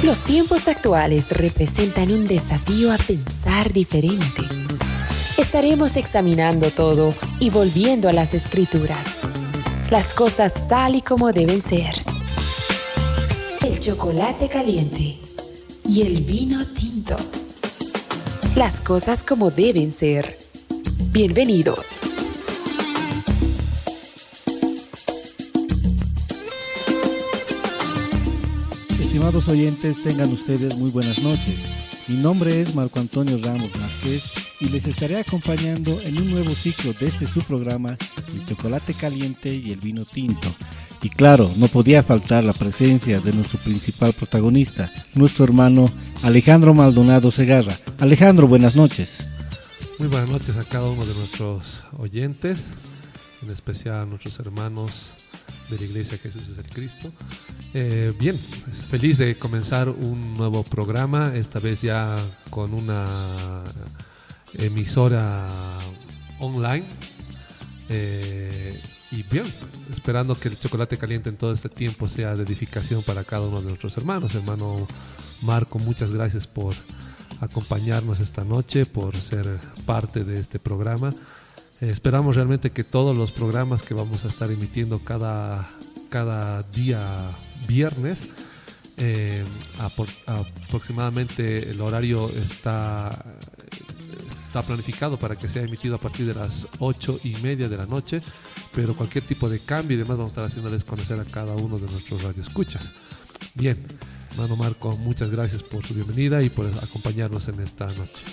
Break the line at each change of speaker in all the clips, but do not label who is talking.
Los tiempos actuales representan un desafío a pensar diferente. Estaremos examinando todo y volviendo a las escrituras. Las cosas tal y como deben ser. El chocolate caliente y el vino tinto. Las cosas como deben ser. Bienvenidos.
Estimados oyentes, tengan ustedes muy buenas noches. Mi nombre es Marco Antonio Ramos Márquez y les estaré acompañando en un nuevo ciclo de su programa, El chocolate caliente y el vino tinto. Y claro, no podía faltar la presencia de nuestro principal protagonista, nuestro hermano Alejandro Maldonado Segarra. Alejandro, buenas noches.
Muy buenas noches a cada uno de nuestros oyentes, en especial a nuestros hermanos de la Iglesia Jesús es el Cristo. Bien, feliz de comenzar un nuevo programa, esta vez ya con una emisora online. Y bien, esperando que el chocolate caliente en todo este tiempo sea de edificación para cada uno de nuestros hermanos. Hermano Marco, muchas gracias por acompañarnos esta noche, por ser parte de este programa. Esperamos realmente que todos los programas que vamos a estar emitiendo cada día viernes, aproximadamente el horario está planificado para que sea emitido a partir de las 8:30 de la noche, pero cualquier tipo de cambio y demás vamos a estar haciéndoles conocer a cada uno de nuestros radioescuchas. Bien, hermano Marco, muchas gracias por su bienvenida y por acompañarnos en esta noche.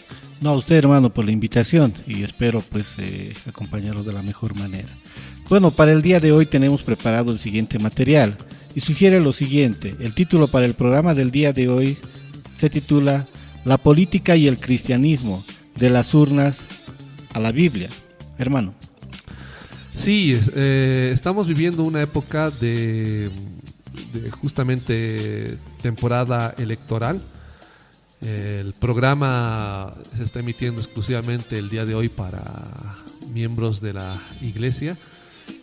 No, a usted, hermano, por la invitación y espero acompañarlos de la mejor manera. Bueno, para el día de hoy tenemos preparado el siguiente material y sugiere lo siguiente. El título para el programa del día de hoy se titula La política y el cristianismo, de las urnas a la Biblia. Hermano.
Sí, estamos viviendo una época de justamente temporada electoral. El programa se está emitiendo exclusivamente el día de hoy para miembros de la iglesia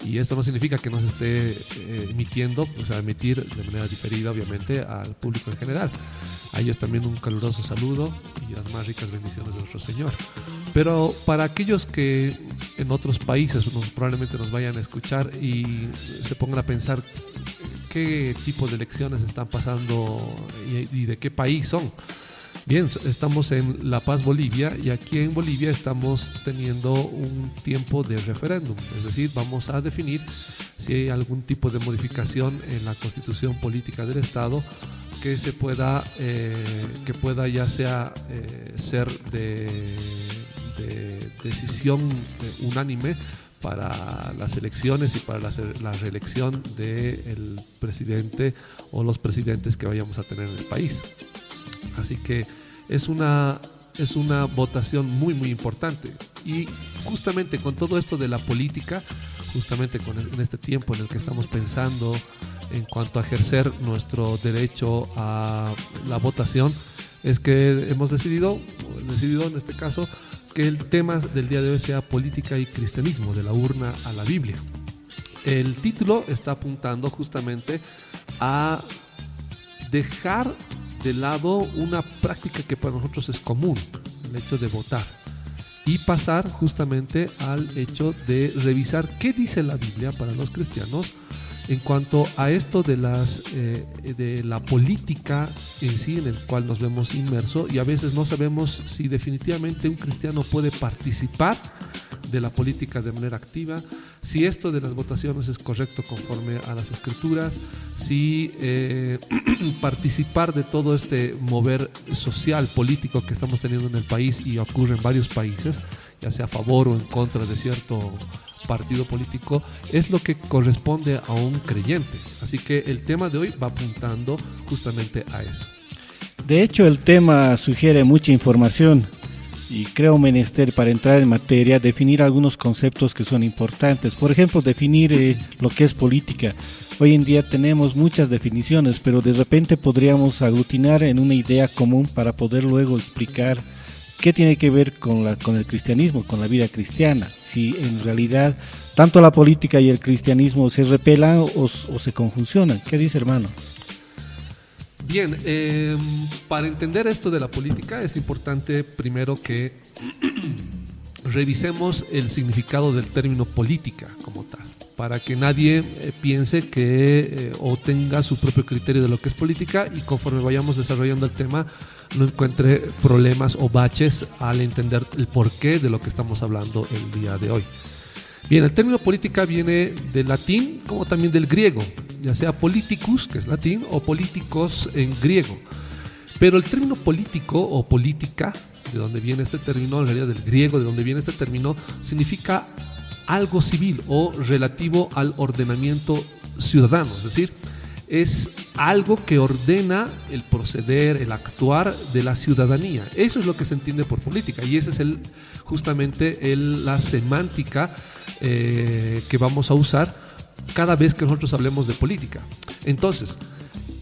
y esto no significa que no se esté emitiendo, o sea, emitir de manera diferida obviamente al público en general. A ellos también un caluroso saludo y las más ricas bendiciones de nuestro Señor. Pero para aquellos que en otros países probablemente nos vayan a escuchar y se pongan a pensar qué tipo de elecciones están pasando y de qué país son. Bien, estamos en La Paz, Bolivia, y aquí en Bolivia estamos teniendo un tiempo de referéndum, es decir, vamos a definir si hay algún tipo de modificación en la constitución política del Estado que se pueda, ya sea ser de decisión unánime para las elecciones y para la reelección del presidente o los presidentes que vayamos a tener en el país. Así que es una votación muy muy importante y justamente con todo esto de la política, justamente en este tiempo en el que estamos pensando en cuanto a ejercer nuestro derecho a la votación, es que hemos decidido en este caso que el tema del día de hoy sea política y cristianismo, de la urna a la Biblia. El título está apuntando justamente a dejar de lado una práctica que para nosotros es común, el hecho de votar, y pasar justamente al hecho de revisar qué dice la Biblia para los cristianos en cuanto a esto de la política en sí, en el cual nos vemos inmersos y a veces no sabemos si definitivamente un cristiano puede participar de la política de manera activa, si esto de las votaciones es correcto conforme a las escrituras, si participar de todo este mover social, político que estamos teniendo en el país y ocurre en varios países, ya sea a favor o en contra de cierto partido político, es lo que corresponde a un creyente. Así que el tema de hoy va apuntando justamente a eso.
De hecho, el tema sugiere mucha información y creo menester para entrar en materia definir algunos conceptos que son importantes. Por ejemplo, definir lo que es política. Hoy en día tenemos muchas definiciones, pero de repente podríamos aglutinar en una idea común para poder luego explicar qué tiene que ver con el cristianismo, con la vida cristiana. Si en realidad tanto la política y el cristianismo se repelan o se conjuncionan. ¿Qué dice, hermano?
Bien, para entender esto de la política es importante primero que revisemos el significado del término política como tal, para que nadie piense que o tenga su propio criterio de lo que es política y conforme vayamos desarrollando el tema no encuentre problemas o baches al entender el porqué de lo que estamos hablando el día de hoy. Bien, el término política viene del latín como también del griego, ya sea politicus, que es latín, o políticos en griego. Pero el término político o política, de donde viene este término, en realidad del griego, de donde viene este término, significa algo civil o relativo al ordenamiento ciudadano, es decir, es algo que ordena el proceder, el actuar de la ciudadanía. Eso es lo que se entiende por política y esa es justamente la semántica que vamos a usar cada vez que nosotros hablemos de política. Entonces,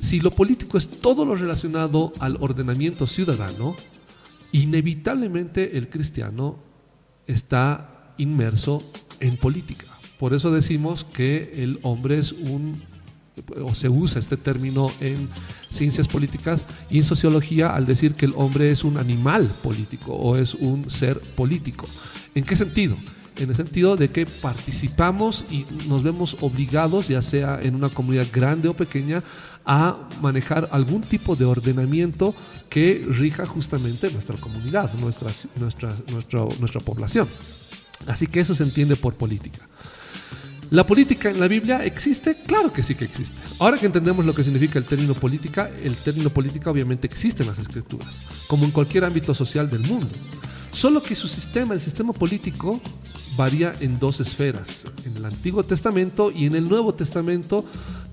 si lo político es todo lo relacionado al ordenamiento ciudadano, inevitablemente el cristiano está inmerso en política. Por eso decimos que el hombre es o se usa este término en ciencias políticas y en sociología al decir que el hombre es un animal político o es un ser político. ¿En qué sentido? En el sentido de que participamos y nos vemos obligados, ya sea en una comunidad grande o pequeña, a manejar algún tipo de ordenamiento que rija justamente nuestra comunidad, nuestra población. Así que eso se entiende por política. ¿La política en la Biblia existe? Claro que sí que existe. Ahora que entendemos lo que significa el término política obviamente existe en las Escrituras, como en cualquier ámbito social del mundo. Solo que el sistema político varía en dos esferas. En el Antiguo Testamento y en el Nuevo Testamento,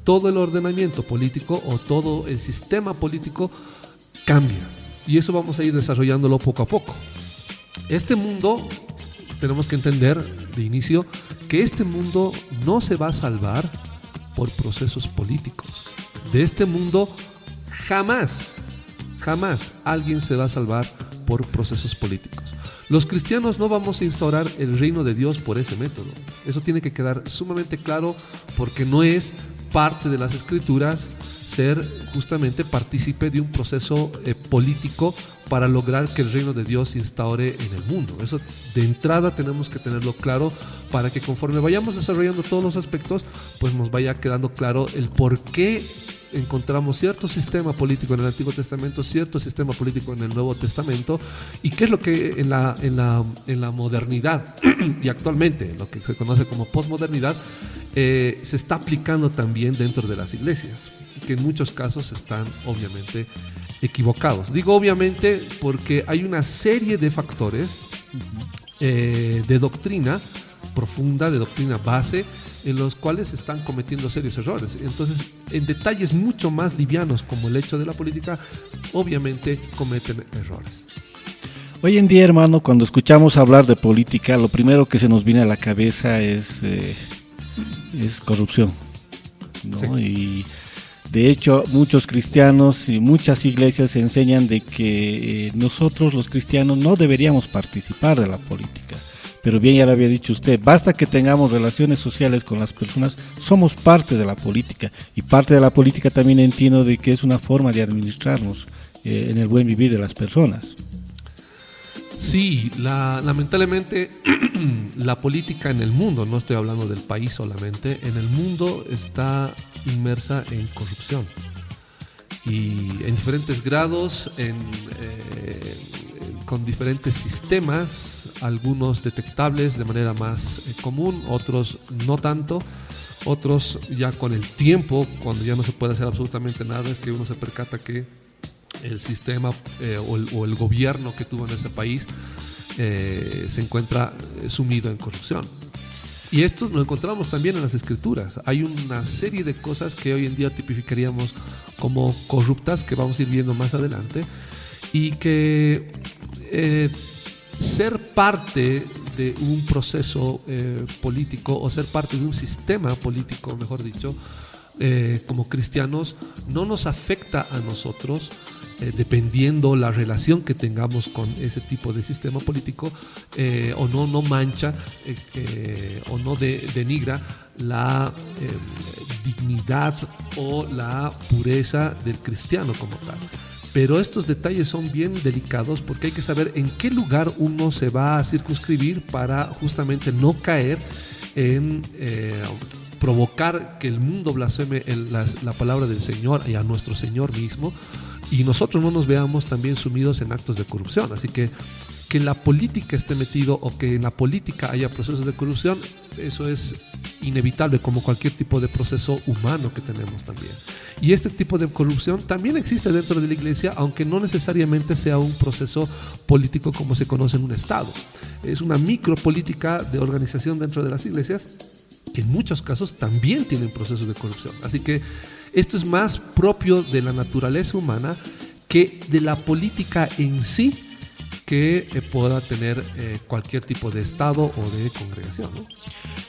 todo el ordenamiento político o todo el sistema político cambia. Y eso vamos a ir desarrollándolo poco a poco. Este mundo, tenemos que entender de inicio que este mundo no se va a salvar por procesos políticos. De este mundo jamás alguien se va a salvar por procesos políticos. Los cristianos no vamos a instaurar el reino de Dios por ese método. Eso tiene que quedar sumamente claro porque no es parte de las Escrituras ser justamente partícipe de un proceso político para lograr que el reino de Dios se instaure en el mundo. Eso de entrada tenemos que tenerlo claro para que conforme vayamos desarrollando todos los aspectos, pues nos vaya quedando claro el por qué encontramos cierto sistema político en el Antiguo Testamento, cierto sistema político en el Nuevo Testamento, y qué es lo que en la modernidad y actualmente lo que se conoce como posmodernidad se está aplicando también dentro de las iglesias, que en muchos casos están obviamente equivocados. Digo obviamente porque hay una serie de factores de doctrina profunda, de doctrina base, en los cuales se están cometiendo serios errores. Entonces, en detalles mucho más livianos como el hecho de la política, obviamente cometen errores.
Hoy en día, hermano, cuando escuchamos hablar de política, lo primero que se nos viene a la cabeza es corrupción, ¿no? Sí. Y de hecho, muchos cristianos y muchas iglesias enseñan de que nosotros los cristianos no deberíamos participar de la política. Pero bien, ya lo había dicho usted, basta que tengamos relaciones sociales con las personas, somos parte de la política. Y parte de la política también entiendo de que es una forma de administrarnos en el buen vivir de las personas.
Sí, lamentablemente la política en el mundo, no estoy hablando del país solamente, en el mundo está inmersa en corrupción. Y en diferentes grados, con diferentes sistemas, algunos detectables de manera más común, otros no tanto, otros ya con el tiempo, cuando ya no se puede hacer absolutamente nada, es que uno se percata que el sistema o el gobierno que tuvo en ese país se encuentra sumido en corrupción. Y esto lo encontramos también en las Escrituras. Hay una serie de cosas que hoy en día tipificaríamos como corruptas, que vamos a ir viendo más adelante, y que ser parte de un proceso político o ser parte de un sistema político, mejor dicho, como cristianos, no nos afecta a nosotros dependiendo la relación que tengamos con ese tipo de sistema político, o no mancha o no denigra la dignidad o la pureza del cristiano como tal. Pero estos detalles son bien delicados porque hay que saber en qué lugar uno se va a circunscribir para justamente no caer en provocar que el mundo blasfeme la palabra del Señor y a nuestro Señor mismo, y nosotros no nos veamos también sumidos en actos de corrupción. Así que en la política esté metido o que en la política haya procesos de corrupción, eso es inevitable, como cualquier tipo de proceso humano que tenemos también. Y este tipo de corrupción también existe dentro de la iglesia, aunque no necesariamente sea un proceso político como se conoce en un estado. Es una micropolítica de organización dentro de las iglesias que en muchos casos también tienen procesos de corrupción. Así que esto es más propio de la naturaleza humana que de la política en sí que pueda tener cualquier tipo de estado o de congregación, ¿no?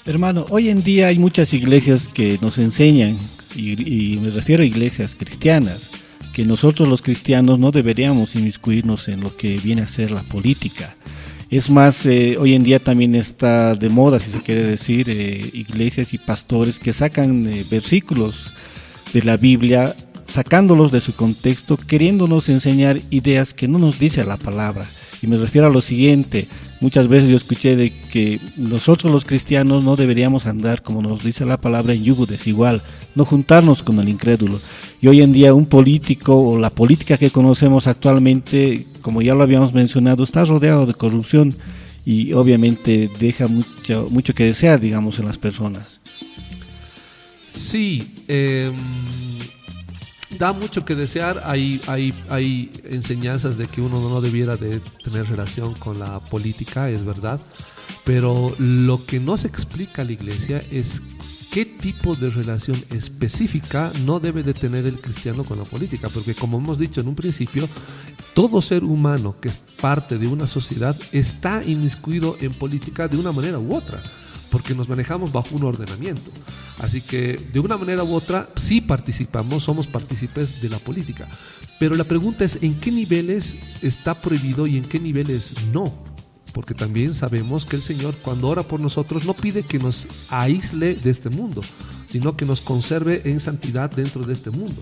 Hermano, hoy en día hay muchas iglesias que nos enseñan, y me refiero a iglesias cristianas, que nosotros los cristianos no deberíamos inmiscuirnos en lo que viene a ser la política. Es más, hoy en día también está de moda, si se quiere decir, iglesias y pastores que sacan versículos de la Biblia, sacándolos de su contexto, queriéndonos enseñar ideas que no nos dice la palabra. Y me refiero a lo siguiente: muchas veces yo escuché de que nosotros los cristianos no deberíamos andar, como nos dice la palabra, en yugo desigual, no juntarnos con el incrédulo. Y hoy en día un político o la política que conocemos actualmente, como ya lo habíamos mencionado, está rodeado de corrupción y obviamente deja mucho que desear, digamos, en las personas.
Sí, da mucho que desear. Hay enseñanzas de que uno no debiera de tener relación con la política, es verdad, pero lo que no se explica a la iglesia es qué tipo de relación específica no debe de tener el cristiano con la política, porque como hemos dicho en un principio, todo ser humano que es parte de una sociedad está inmiscuido en política de una manera u otra, porque nos manejamos bajo un ordenamiento. Así que de una manera u otra sí participamos, somos partícipes de la política. Pero la pregunta es en qué niveles está prohibido y en qué niveles no. Porque también sabemos que el Señor, cuando ora por nosotros, no pide que nos aísle de este mundo, sino que nos conserve en santidad dentro de este mundo.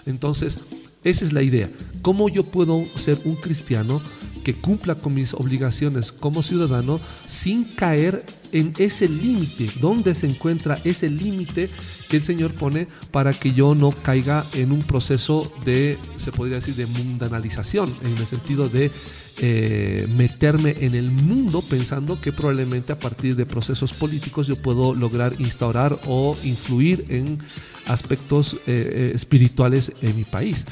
Entonces, esa es la idea. ¿Cómo yo puedo ser un cristiano que cumpla con mis obligaciones como ciudadano sin caer en ese límite? ¿Dónde se encuentra ese límite que el Señor pone para que yo no caiga en un proceso de, se podría decir, de mundanalización, en el sentido de meterme en el mundo pensando que probablemente a partir de procesos políticos yo puedo lograr instaurar o influir en aspectos espirituales en mi país?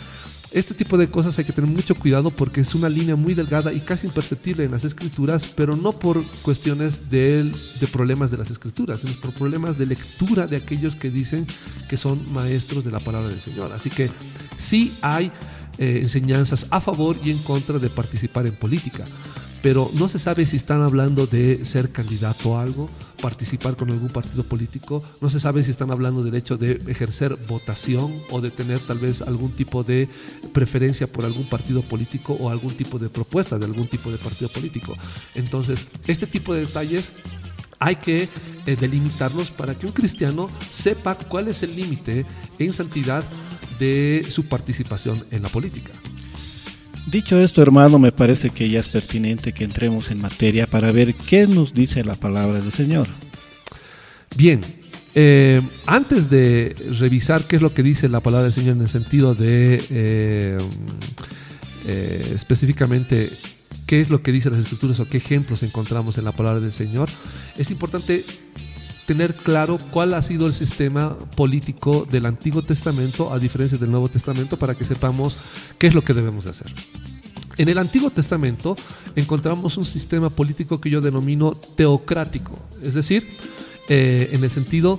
Este tipo de cosas hay que tener mucho cuidado porque es una línea muy delgada y casi imperceptible en las escrituras, pero no por cuestiones de problemas de las escrituras, sino por problemas de lectura de aquellos que dicen que son maestros de la palabra del Señor. Así que sí hay enseñanzas a favor y en contra de participar en política, pero no se sabe si están hablando de ser candidato a algo, participar con algún partido político, no se sabe si están hablando del hecho de ejercer votación o de tener tal vez algún tipo de preferencia por algún partido político o algún tipo de propuesta de algún tipo de partido político. Entonces, este tipo de detalles hay que delimitarlos para que un cristiano sepa cuál es el límite en santidad de su participación en la política.
Dicho esto, hermano, me parece que ya es pertinente que entremos en materia para ver qué nos dice la palabra del Señor.
Bien, antes de revisar qué es lo que dice la palabra del Señor en el sentido de específicamente qué es lo que dicen las Escrituras o qué ejemplos encontramos en la palabra del Señor, es importante tener claro cuál ha sido el sistema político del Antiguo Testamento a diferencia del Nuevo Testamento para que sepamos qué es lo que debemos de hacer. En el Antiguo Testamento encontramos un sistema político que yo denomino teocrático, es decir, en el sentido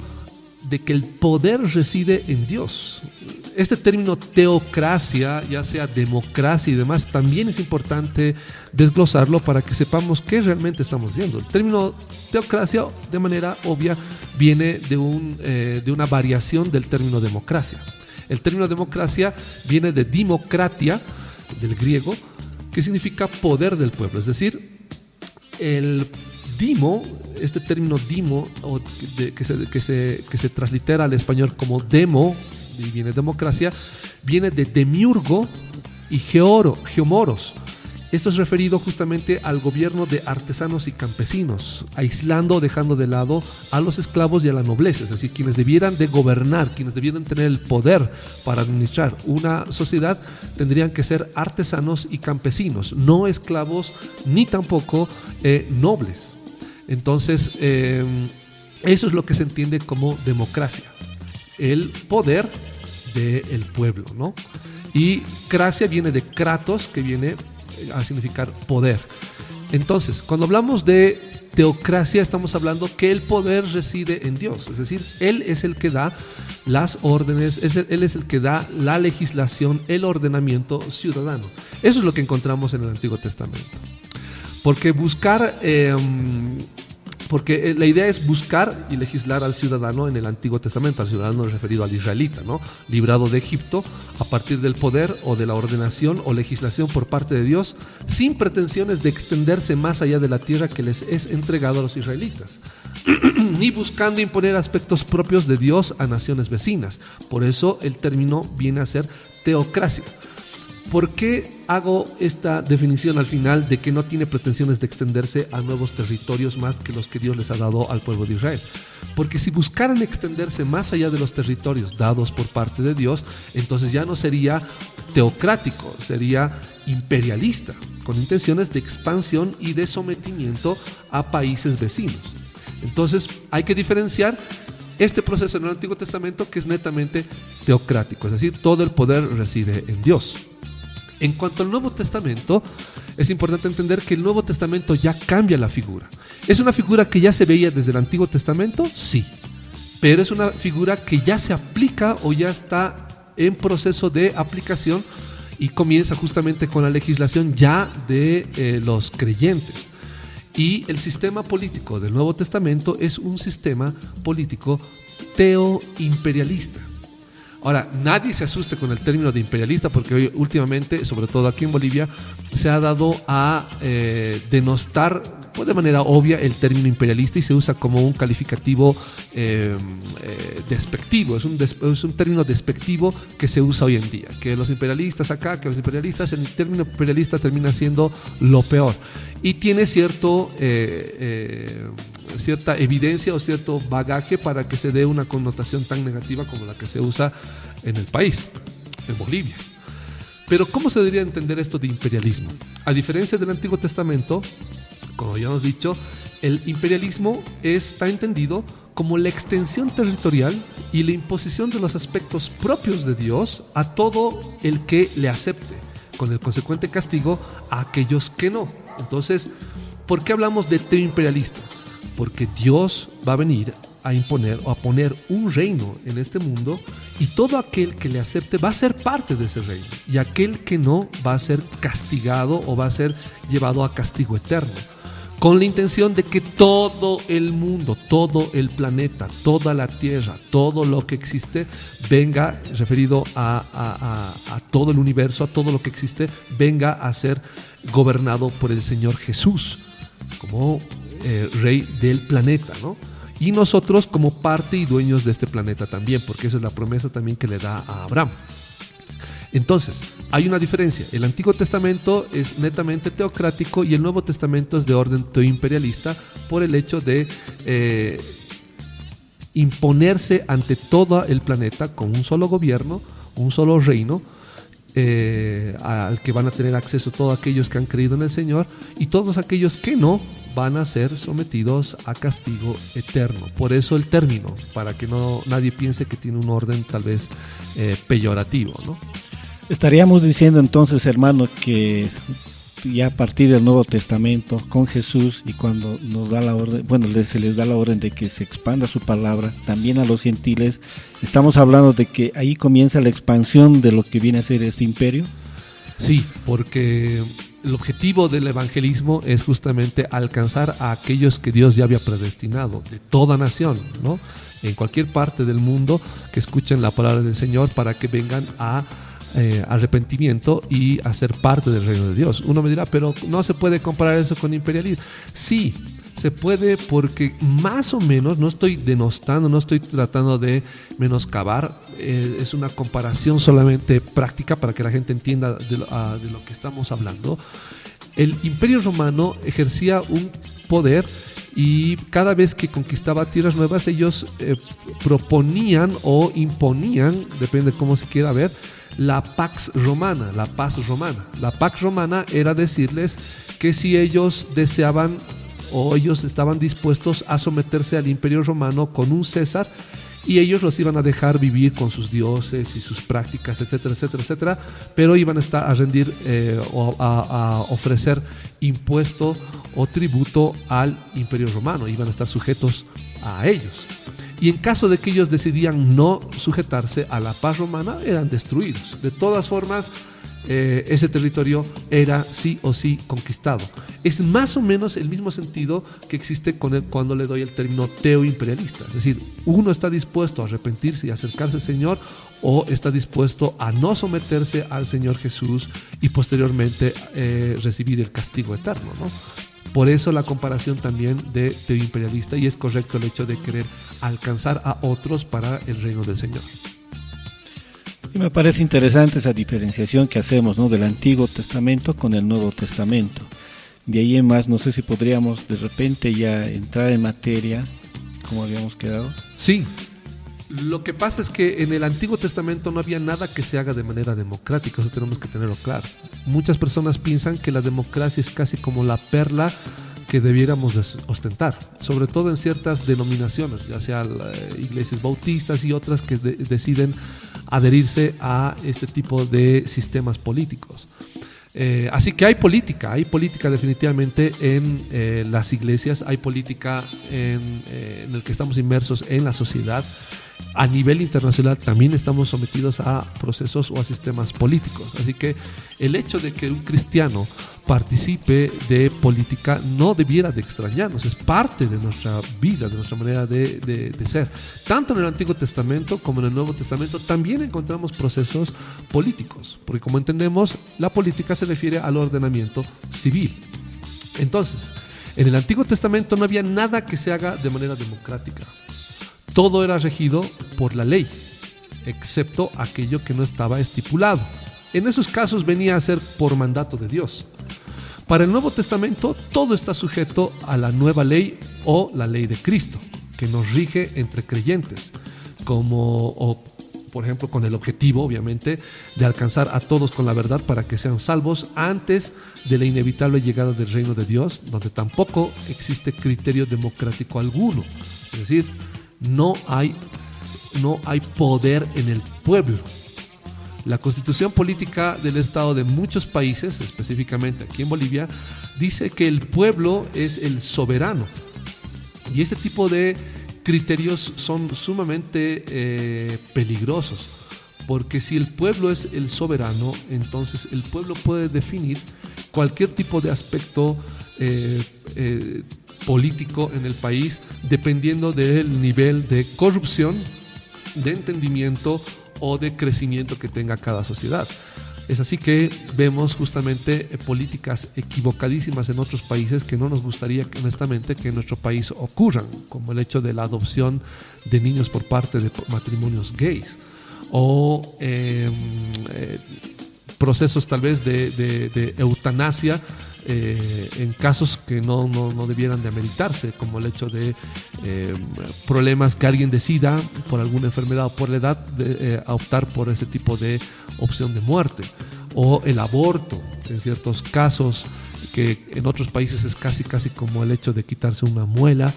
de que el poder reside en Dios. Este término teocracia, ya sea democracia y demás, también es importante desglosarlo para que sepamos qué realmente estamos viendo. El término teocracia, de manera obvia, viene de una variación del término democracia. El término democracia viene de dimocratia, del griego, que significa poder del pueblo. Es decir, el dimo, este término dimo, que se translitera al español como demo, y viene democracia, viene de demiurgo y geomoros. Esto es referido justamente al gobierno de artesanos y campesinos, aislando o dejando de lado a los esclavos y a la nobleza, es decir, quienes debieran de gobernar, quienes debieran tener el poder para administrar una sociedad, tendrían que ser artesanos y campesinos, no esclavos ni tampoco nobles. Entonces, eso es lo que se entiende como democracia, el poder del pueblo, ¿no? Y cracia viene de kratos, que viene a significar poder. Entonces, cuando hablamos de teocracia, estamos hablando que el poder reside en Dios, es decir, Él es el que da las órdenes, Él es el que da la legislación, el ordenamiento ciudadano. Eso es lo que encontramos en el Antiguo Testamento. Porque la idea es buscar y legislar al ciudadano en el Antiguo Testamento, al ciudadano referido al israelita, ¿no? Librado de Egipto a partir del poder o de la ordenación o legislación por parte de Dios, sin pretensiones de extenderse más allá de la tierra que les es entregado a los israelitas, ni buscando imponer aspectos propios de Dios a naciones vecinas. Por eso el término viene a ser teocracia. ¿Por qué hago esta definición al final de que no tiene pretensiones de extenderse a nuevos territorios más que los que Dios les ha dado al pueblo de Israel? Porque si buscaran extenderse más allá de los territorios dados por parte de Dios, entonces ya no sería teocrático, sería imperialista, con intenciones de expansión y de sometimiento a países vecinos. Entonces hay que diferenciar este proceso en el Antiguo Testamento, que es netamente teocrático, es decir, todo el poder reside en Dios. En cuanto al Nuevo Testamento, es importante entender que el Nuevo Testamento ya cambia la figura. ¿Es una figura que ya se veía desde el Antiguo Testamento? Sí, pero es una figura que ya se aplica o ya está en proceso de aplicación y comienza justamente con la legislación ya de los creyentes. Y el sistema político del Nuevo Testamento es un sistema político teo-imperialista. Ahora, nadie se asuste con el término de imperialista, porque hoy últimamente, sobre todo aquí en Bolivia, se ha dado a denostar de manera obvia el término imperialista y se usa como un calificativo despectivo. Es un término despectivo que se usa hoy en día. Que los imperialistas acá, que los imperialistas, el término imperialista termina siendo lo peor. Y tiene cierta evidencia o cierto bagaje para que se dé una connotación tan negativa como la que se usa en el país, en Bolivia. Pero ¿cómo se debería entender esto de imperialismo? A diferencia del Antiguo Testamento, como ya hemos dicho, el imperialismo está entendido como la extensión territorial y la imposición de los aspectos propios de Dios a todo el que le acepte, con el consecuente castigo a aquellos que no. Entonces, ¿por qué hablamos de teo imperialista? Porque Dios va a venir a imponer o a poner un reino en este mundo y todo aquel que le acepte va a ser parte de ese reino y aquel que no va a ser castigado o va a ser llevado a castigo eterno, con la intención de que todo el mundo, todo el planeta, toda la tierra, todo lo que existe venga, referido a todo el universo, a todo lo que existe, venga a ser gobernado por el Señor Jesús como rey del planeta, ¿no? Y nosotros como parte y dueños de este planeta también, porque esa es la promesa también que le da a Abraham. Entonces, hay una diferencia. El Antiguo Testamento es netamente teocrático y el Nuevo Testamento es de orden teoimperialista por el hecho de imponerse ante todo el planeta con un solo gobierno, un solo reino, al que van a tener acceso todos aquellos que han creído en el Señor y todos aquellos que no van a ser sometidos a castigo eterno. Por eso el término, para que nadie piense que tiene un orden tal vez peyorativo, ¿no?
Estaríamos diciendo entonces, hermano, que ya a partir del Nuevo Testamento con Jesús y cuando nos da la orden, se les da la orden de que se expanda su palabra también a los gentiles, estamos hablando de que ahí comienza la expansión de lo que viene a ser este imperio.
Sí, porque el objetivo del evangelismo es justamente alcanzar a aquellos que Dios ya había predestinado, de toda nación, ¿no? En cualquier parte del mundo que escuchen la palabra del Señor para que vengan a arrepentimiento y a ser parte del reino de Dios. Uno me dirá, pero no se puede comparar eso con imperialismo. Sí, se puede, porque más o menos, no estoy denostando, no estoy tratando de menoscabar, es una comparación solamente práctica para que la gente entienda de lo que estamos hablando. El Imperio Romano ejercía un poder y cada vez que conquistaba tierras nuevas ellos proponían o imponían, depende de cómo se quiera ver, la Pax Romana, la paz romana. La Pax Romana era decirles que si ellos deseaban o ellos estaban dispuestos a someterse al Imperio Romano con un César, y ellos los iban a dejar vivir con sus dioses y sus prácticas, etcétera, etcétera, etcétera, pero iban a rendir o a ofrecer impuesto o tributo al Imperio Romano, iban a estar sujetos a ellos. Y en caso de que ellos decidían no sujetarse a la paz romana, eran destruidos. De todas formas, ese territorio era sí o sí conquistado. Es más o menos el mismo sentido que existe cuando le doy el término teoimperialista. Es decir, uno está dispuesto a arrepentirse y acercarse al Señor, o está dispuesto a no someterse al Señor Jesús y posteriormente recibir el castigo eterno, ¿no? Por eso la comparación también de teoimperialista, y es correcto el hecho de querer alcanzar a otros para el reino del Señor.
Y me parece interesante esa diferenciación que hacemos, ¿no?, del Antiguo Testamento con el Nuevo Testamento. De ahí en más, no sé si podríamos de repente ya entrar en materia, como habíamos quedado.
Sí, lo que pasa es que en el Antiguo Testamento no había nada que se haga de manera democrática, eso tenemos que tenerlo claro. Muchas personas piensan que la democracia es casi como la perla que debiéramos ostentar, sobre todo en ciertas denominaciones, ya sea iglesias bautistas y otras que deciden adherirse a este tipo de sistemas políticos. Así que hay política definitivamente en las iglesias, hay política en el que estamos inmersos en la sociedad. A nivel internacional también estamos sometidos a procesos o a sistemas políticos. Así que el hecho de que un cristiano participe de política no debiera de extrañarnos, es parte de nuestra vida, de nuestra manera de ser. Tanto en el Antiguo Testamento como en el Nuevo Testamento también encontramos procesos políticos, porque como entendemos, la política se refiere al ordenamiento civil. Entonces, en el Antiguo Testamento no había nada que se haga de manera democrática. Todo era regido por la ley, excepto aquello que no estaba estipulado. En esos casos venía a ser por mandato de Dios. Para el Nuevo Testamento, todo está sujeto a la nueva ley o la ley de Cristo, que nos rige entre creyentes, por ejemplo, con el objetivo, obviamente, de alcanzar a todos con la verdad para que sean salvos antes de la inevitable llegada del reino de Dios, donde tampoco existe criterio democrático alguno. Es decir, no hay poder en el pueblo. La constitución política del Estado de muchos países, específicamente aquí en Bolivia, dice que el pueblo es el soberano. Y este tipo de criterios son sumamente peligrosos, porque si el pueblo es el soberano, entonces el pueblo puede definir cualquier tipo de aspecto político en el país, dependiendo del nivel de corrupción, de entendimiento o de crecimiento que tenga cada sociedad. Es así que vemos justamente políticas equivocadísimas en otros países que no nos gustaría, honestamente, que en nuestro país ocurran, como el hecho de la adopción de niños por parte de matrimonios gays, o procesos tal vez de eutanasia en casos que no debieran de ameritarse, como el hecho de problemas que alguien decida por alguna enfermedad o por la edad de optar por ese tipo de opción de muerte, o el aborto en ciertos casos, que en otros países es casi como el hecho de quitarse una muela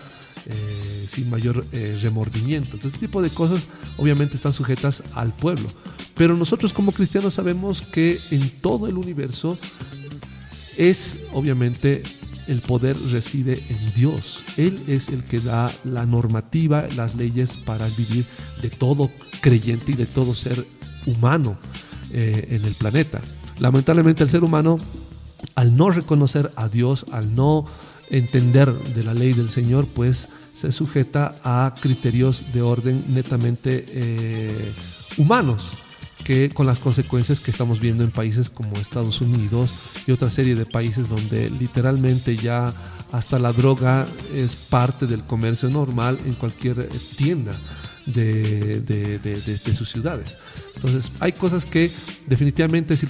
sin mayor remordimiento. Entonces, este tipo de cosas obviamente están sujetas al pueblo, pero nosotros como cristianos sabemos que en todo el universo obviamente el poder reside en Dios. Él es el que da la normativa, las leyes para el vivir de todo creyente y de todo ser humano en el planeta. Lamentablemente el ser humano, al no reconocer a Dios, al no entender de la ley del Señor, pues se sujeta a criterios de orden netamente humanos, que con las consecuencias que estamos viendo en países como Estados Unidos y otra serie de países donde literalmente ya hasta la droga es parte del comercio normal en cualquier tienda de sus ciudades. Entonces hay cosas que definitivamente si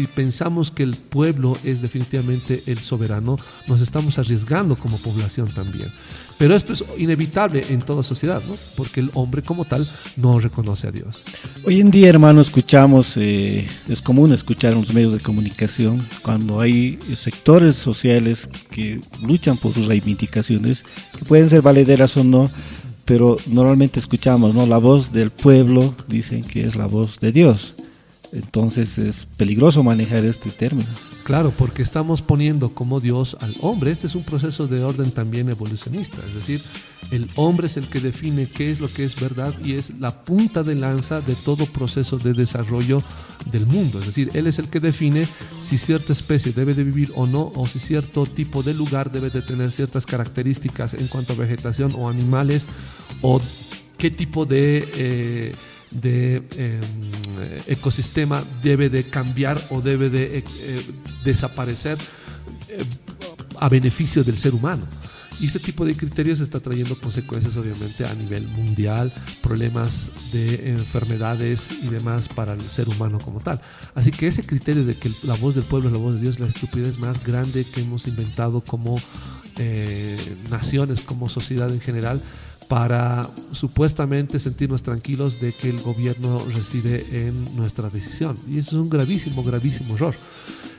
pensamos que el pueblo es definitivamente el soberano, nos estamos arriesgando como población también. Pero esto es inevitable en toda sociedad, ¿no? Porque el hombre como tal no reconoce a Dios.
Hoy en día, hermano, escuchamos, es común escuchar en los medios de comunicación cuando hay sectores sociales que luchan por sus reivindicaciones, que pueden ser valederas o no, pero normalmente escuchamos, ¿no? La voz del pueblo, dicen que es la voz de Dios. Entonces es peligroso manejar este término.
Claro, porque estamos poniendo como Dios al hombre. Este es un proceso de orden también evolucionista. Es decir, el hombre es el que define qué es lo que es verdad y es la punta de lanza de todo proceso de desarrollo del mundo. Es decir, él es el que define si cierta especie debe de vivir o no, o si cierto tipo de lugar debe de tener ciertas características en cuanto a vegetación o animales, o qué tipo de ecosistema debe de cambiar o debe de desaparecer a beneficio del ser humano. Y este tipo de criterios está trayendo consecuencias obviamente a nivel mundial, problemas de enfermedades y demás para el ser humano como tal. Así que ese criterio de que la voz del pueblo es la voz de Dios, la estupidez más grande que hemos inventado como naciones, como sociedad en general, para supuestamente sentirnos tranquilos de que el gobierno reside en nuestra decisión. Y eso es un gravísimo, gravísimo error.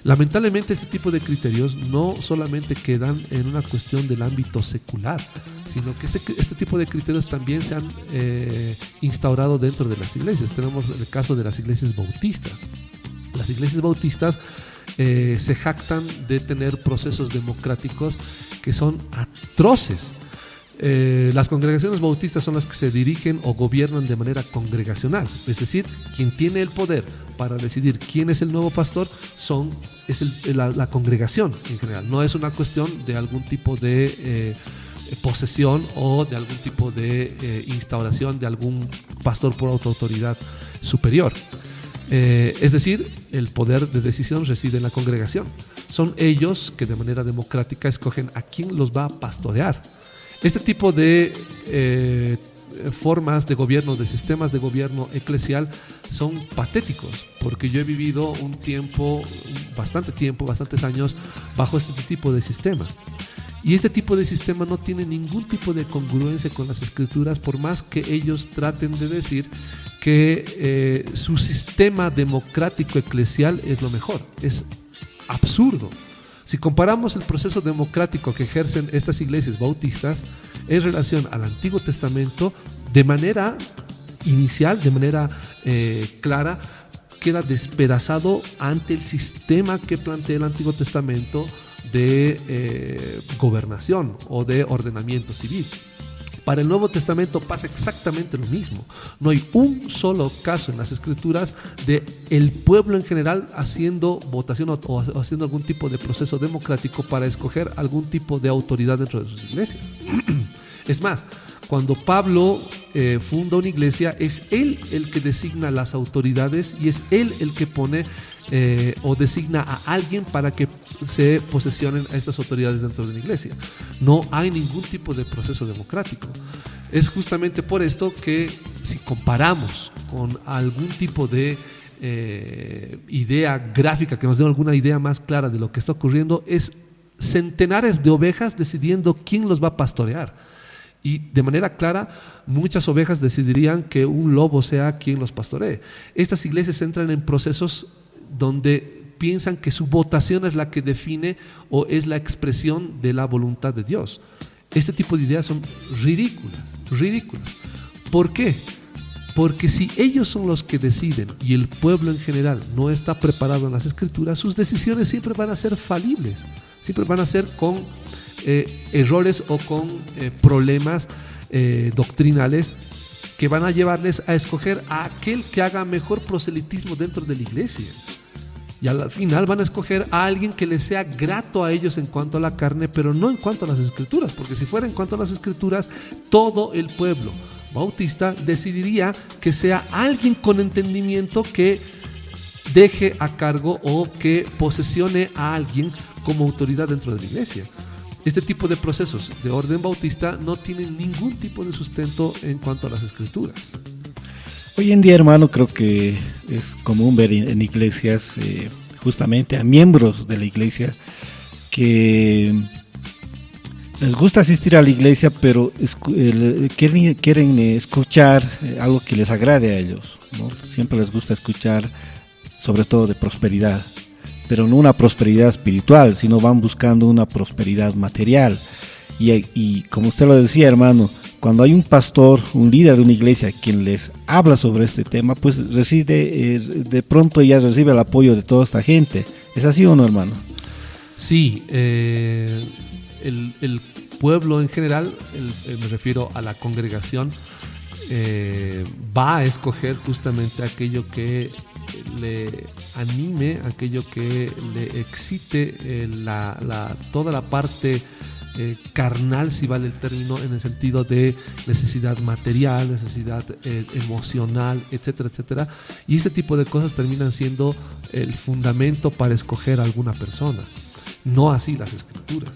Lamentablemente este tipo de criterios no solamente quedan en una cuestión del ámbito secular, sino que este tipo de criterios también se han instaurado dentro de las iglesias. Tenemos el caso de las iglesias bautistas. Las iglesias bautistas se jactan de tener procesos democráticos que son atroces. Las congregaciones bautistas son las que se dirigen o gobiernan de manera congregacional, es decir, quien tiene el poder para decidir quién es el nuevo pastor es la congregación en general. No es una cuestión de algún tipo de posesión o de algún tipo de instauración de algún pastor por autoridad superior. Es decir, el poder de decisión reside en la congregación. Son ellos que de manera democrática escogen a quién los va a pastorear. Este tipo de formas de gobierno, de sistemas de gobierno eclesial son patéticos, porque yo he vivido bastantes años bajo este tipo de sistema. Y este tipo de sistema no tiene ningún tipo de congruencia con las escrituras, por más que ellos traten de decir que su sistema democrático eclesial es lo mejor. Es absurdo. Si comparamos el proceso democrático que ejercen estas iglesias bautistas en relación al Antiguo Testamento, de manera inicial, de manera clara, queda despedazado ante el sistema que plantea el Antiguo Testamento de gobernación o de ordenamiento civil. Para el Nuevo Testamento pasa exactamente lo mismo. No hay un solo caso en las Escrituras de el pueblo en general haciendo votación o haciendo algún tipo de proceso democrático para escoger algún tipo de autoridad dentro de sus iglesias. Es más, cuando Pablo funda una iglesia, es él el que designa las autoridades y es él el que pone o designa a alguien para que se posesionen a estas autoridades dentro de la iglesia. No hay ningún tipo de proceso democrático. Es justamente por esto que si comparamos con algún tipo de idea gráfica que nos dé alguna idea más clara de lo que está ocurriendo, es centenares de ovejas decidiendo quién los va a pastorear. Y de manera clara, muchas ovejas decidirían que un lobo sea quien los pastoree. Estas iglesias entran en procesos donde piensan que su votación es la que define o es la expresión de la voluntad de Dios. Este tipo de ideas son ridículas. ¿Por qué? Porque si ellos son los que deciden y el pueblo en general no está preparado en las Escrituras, sus decisiones siempre van a ser falibles, siempre van a ser con errores o con problemas doctrinales que van a llevarles a escoger a aquel que haga mejor proselitismo dentro de la iglesia. Y al final van a escoger a alguien que les sea grato a ellos en cuanto a la carne, pero no en cuanto a las Escrituras, porque si fuera en cuanto a las Escrituras, todo el pueblo bautista decidiría que sea alguien con entendimiento que deje a cargo o que posesione a alguien como autoridad dentro de la iglesia. Este tipo de procesos de orden bautista no tienen ningún tipo de sustento en cuanto a las escrituras.
Hoy en día, hermano, creo que es común ver en iglesias justamente a miembros de la iglesia que les gusta asistir a la iglesia, pero quieren escuchar algo que les agrade a ellos, ¿no? Siempre les gusta escuchar sobre todo de prosperidad, pero no una prosperidad espiritual, sino van buscando una prosperidad material. Y como usted lo decía, hermano, cuando hay un pastor, un líder de una iglesia quien les habla sobre este tema, pues de pronto ya recibe el apoyo de toda esta gente. ¿Es así o no, hermano?
Sí, el pueblo en general, me refiero a la congregación, va a escoger justamente aquello que le anime, aquello que le excite toda la parte carnal, si vale el término, en el sentido de necesidad material, necesidad emocional, etcétera, etcétera. Y este tipo de cosas terminan siendo el fundamento para escoger a alguna persona, no así las escrituras.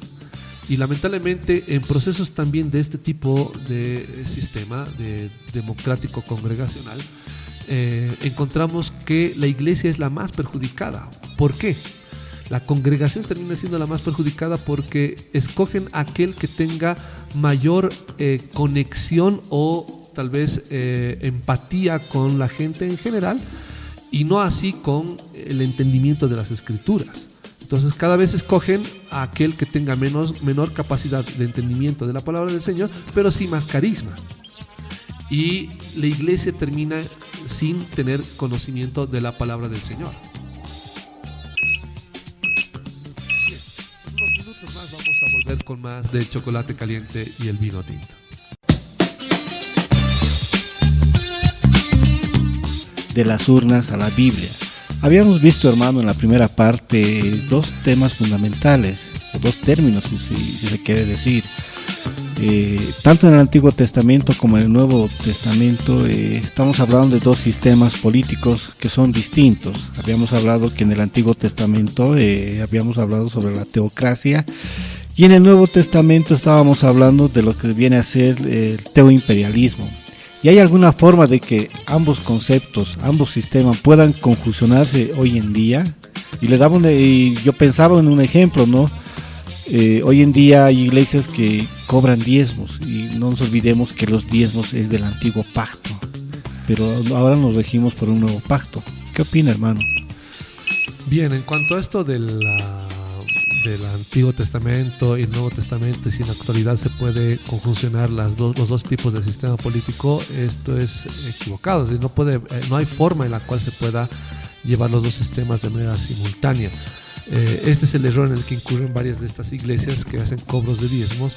Y lamentablemente en procesos también de este tipo de sistema de democrático congregacional, encontramos que la iglesia es la más perjudicada. ¿Por qué? La congregación termina siendo la más perjudicada porque escogen aquel que tenga mayor conexión o tal vez empatía con la gente en general, y no así con el entendimiento de las escrituras. Entonces cada vez escogen a aquel que tenga menor capacidad de entendimiento de la palabra del Señor, pero sí más carisma. Y la iglesia termina sin tener conocimiento de la palabra del Señor. Bien, en unos minutos más vamos a volver con más de chocolate caliente y el vino tinto.
De las urnas a la Biblia. Habíamos visto, hermano, en la primera parte dos temas fundamentales, o dos términos, si se quiere decir. Tanto en el Antiguo Testamento como en el Nuevo Testamento estamos hablando de dos sistemas políticos que son distintos. Habíamos hablado que en el Antiguo Testamento habíamos hablado sobre la teocracia, y en el Nuevo Testamento estábamos hablando de lo que viene a ser el teoimperialismo. ¿Y hay alguna forma de que ambos conceptos, ambos sistemas puedan conjuncionarse hoy en día? Y yo pensaba en un ejemplo, ¿no? Hoy en día hay iglesias que cobran diezmos, y no nos olvidemos que los diezmos es del antiguo pacto, pero ahora nos regimos por un nuevo pacto. ¿Qué opina, hermano?
Bien, en cuanto a esto del Antiguo Testamento y el Nuevo Testamento, y si en la actualidad se puede conjuncionar los dos tipos de sistema político, esto es equivocado. Es decir, no hay forma en la cual se pueda llevar los dos sistemas de manera simultánea. Este es el error en el que incurren varias de estas iglesias que hacen cobros de diezmos,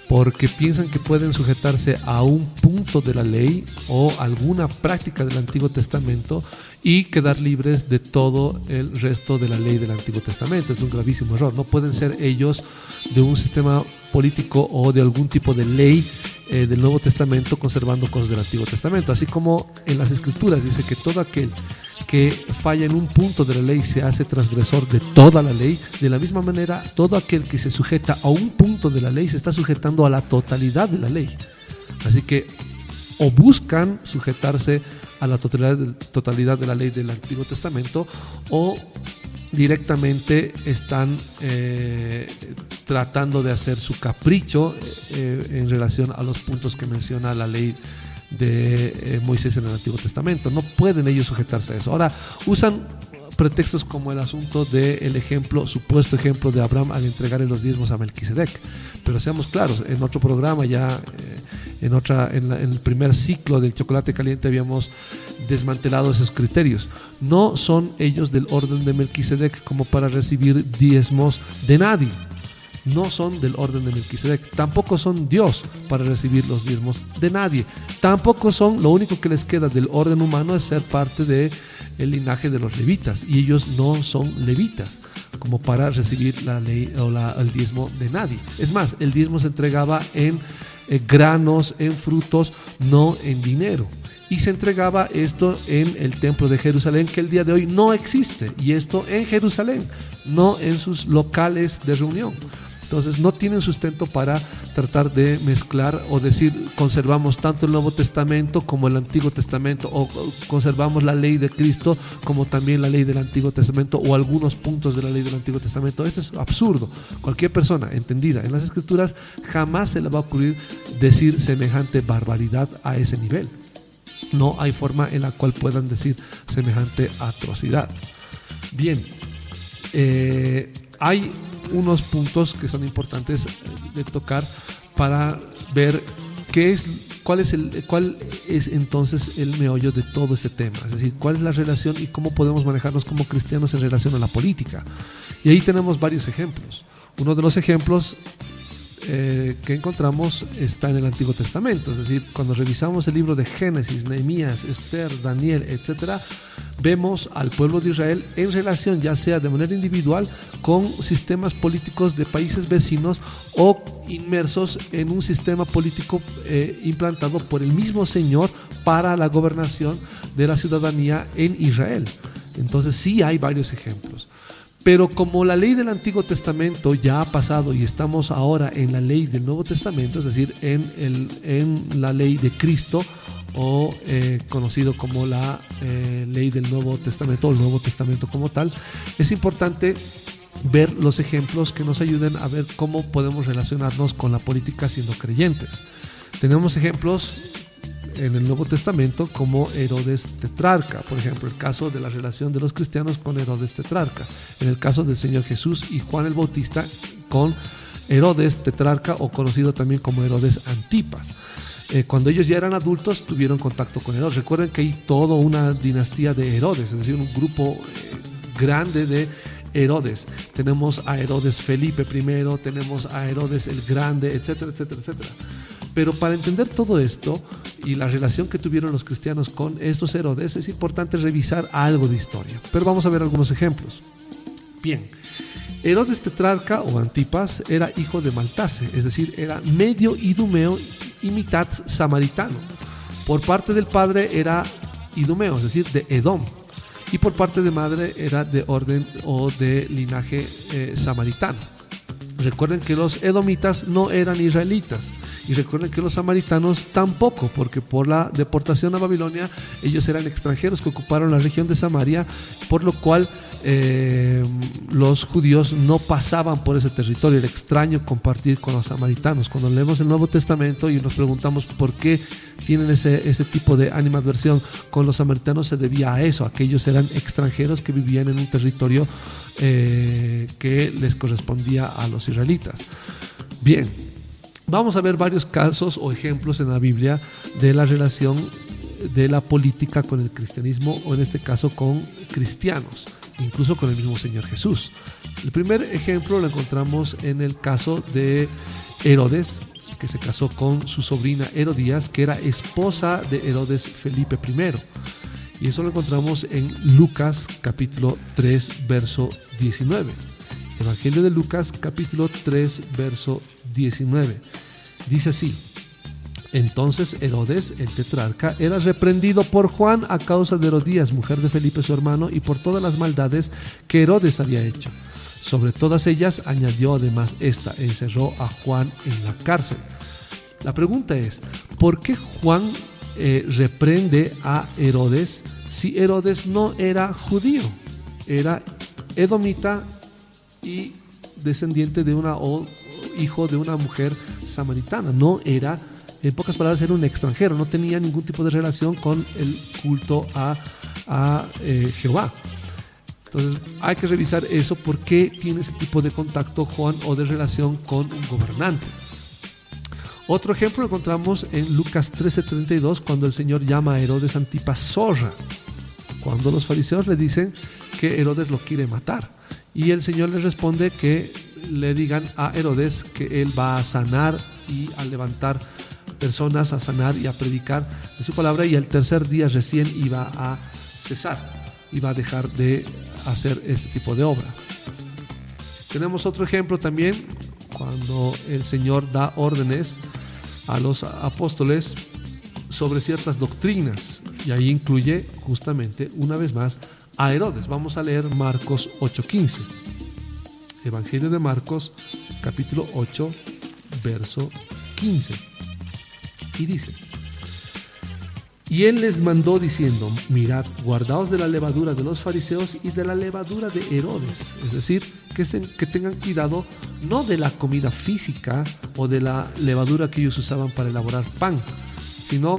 porque piensan que pueden sujetarse a un punto de la ley o alguna práctica del Antiguo Testamento y quedar libres de todo el resto de la ley del Antiguo Testamento. Es un gravísimo error. No pueden ser ellos de un sistema político o de algún tipo de ley del Nuevo Testamento conservando cosas del Antiguo Testamento. Así como en las Escrituras dice que todo aquel que falla en un punto de la ley se hace transgresor de toda la ley, de la misma manera todo aquel que se sujeta a un punto de la ley se está sujetando a la totalidad de la ley. Así que o buscan sujetarse a la totalidad de la ley del Antiguo Testamento, o directamente están tratando de hacer su capricho en relación a los puntos que menciona la ley de Moisés en el Antiguo Testamento. No pueden ellos sujetarse a eso. Ahora usan pretextos como el asunto del supuesto ejemplo de Abraham al entregarle los diezmos a Melquisedec. Pero seamos claros, en otro programa ya, en el primer ciclo del chocolate caliente habíamos desmantelado esos criterios. No son ellos del orden de Melquisedec como para recibir diezmos de nadie. No son del orden de Melquisedec. Tampoco son Dios para recibir los diezmos de nadie. Tampoco son, lo único que les queda del orden humano es ser parte del linaje de los levitas, y ellos no son levitas como para recibir la ley o el diezmo de nadie. Es más, el diezmo se entregaba en granos, en frutos, no en dinero. Y se entregaba esto en el templo de Jerusalén, que el día de hoy no existe, y esto en Jerusalén, no en sus locales de reunión. Entonces no tienen sustento para tratar de mezclar o decir conservamos tanto el Nuevo Testamento como el Antiguo Testamento, o conservamos la ley de Cristo como también la ley del Antiguo Testamento, o algunos puntos de la ley del Antiguo Testamento. Esto es absurdo. Cualquier persona entendida en las Escrituras jamás se le va a ocurrir decir semejante barbaridad a ese nivel. No hay forma en la cual puedan decir semejante atrocidad. Bien, hay unos puntos que son importantes de tocar para ver cuál es entonces el meollo de todo este tema, es decir, cuál es la relación y cómo podemos manejarnos como cristianos en relación a la política. Y ahí tenemos varios ejemplos. Uno de los ejemplos que encontramos está en el Antiguo Testamento, es decir, cuando revisamos el libro de Génesis, Nehemías, Esther, Daniel, etcétera, vemos al pueblo de Israel en relación ya sea de manera individual con sistemas políticos de países vecinos o inmersos en un sistema político implantado por el mismo Señor para la gobernación de la ciudadanía en Israel. Entonces sí hay varios ejemplos. Pero como la ley del Antiguo Testamento ya ha pasado y estamos ahora en la ley del Nuevo Testamento, es decir, en la ley de Cristo, o conocido como la ley del Nuevo Testamento, o el Nuevo Testamento como tal, es importante ver los ejemplos que nos ayuden a ver cómo podemos relacionarnos con la política siendo creyentes. Tenemos ejemplos en el Nuevo Testamento como Herodes tetrarca, por ejemplo, el caso de la relación de los cristianos con Herodes tetrarca, en el caso del Señor Jesús y Juan el Bautista con Herodes tetrarca, o conocido también como Herodes Antipas. Cuando ellos ya eran adultos tuvieron contacto con Herodes. Recuerden que hay toda una dinastía de Herodes, es decir, un grupo grande de Herodes. Tenemos a Herodes Felipe I, tenemos a Herodes el Grande, etcétera, etcétera, etcétera. Pero para entender todo esto y la relación que tuvieron los cristianos con estos Herodes, es importante revisar algo de historia. Pero vamos a ver algunos ejemplos. Bien, Herodes tetrarca o Antipas era hijo de Maltase, es decir, era medio idumeo y mitad samaritano. Por parte del padre era idumeo, es decir, de Edom, y por parte de madre era de orden o de linaje samaritano. Recuerden que los edomitas no eran israelitas, y recuerden que los samaritanos tampoco, porque por la deportación a Babilonia ellos eran extranjeros que ocuparon la región de Samaria, por lo cual los judíos no pasaban por ese territorio. Era extraño compartir con los samaritanos. Cuando leemos el Nuevo Testamento y nos preguntamos por qué tienen ese tipo de animadversión con los samaritanos, se debía a eso, a que ellos eran extranjeros que vivían en un territorio que les correspondía a los israelitas. Bien, vamos a ver varios casos o ejemplos en la Biblia de la relación de la política con el cristianismo, o en este caso con cristianos, incluso con el mismo Señor Jesús. El primer ejemplo lo encontramos en el caso de Herodes, que se casó con su sobrina Herodías, que era esposa de Herodes Felipe I. Y eso lo encontramos en Lucas capítulo 3, verso 19. Evangelio de Lucas capítulo 3, verso 19. Dice así: entonces Herodes, el tetrarca, era reprendido por Juan a causa de Herodías, mujer de Felipe su hermano, y por todas las maldades que Herodes había hecho. Sobre todas ellas añadió además esta: encerró a Juan en la cárcel. La pregunta es, ¿por qué Juan reprende a Herodes si Herodes no era judío? Era edomita y descendiente de o hijo de una mujer samaritana. No era, en pocas palabras, era un extranjero, no tenía ningún tipo de relación con el culto a Jehová. Entonces hay que revisar eso, por qué tiene ese tipo de contacto Juan o de relación con un gobernante. Otro ejemplo lo encontramos en Lucas 13:32, cuando el Señor llama a Herodes Antipas zorra, cuando los fariseos le dicen que Herodes lo quiere matar, y el Señor les responde que le digan a Herodes que él va a sanar y a levantar personas, a sanar y a predicar de su palabra, y al tercer día recién iba a cesar, iba a dejar de hacer este tipo de obra. Tenemos otro ejemplo también cuando el Señor da órdenes a los apóstoles sobre ciertas doctrinas, y ahí incluye justamente, una vez más, a Herodes. Vamos a leer Marcos 8:15. Evangelio de Marcos, capítulo 8, verso 15. Y dice: y él les mandó diciendo: mirad, guardaos de la levadura de los fariseos y de la levadura de Herodes. Es decir, que tengan cuidado no de la comida física o de la levadura que ellos usaban para elaborar pan, sino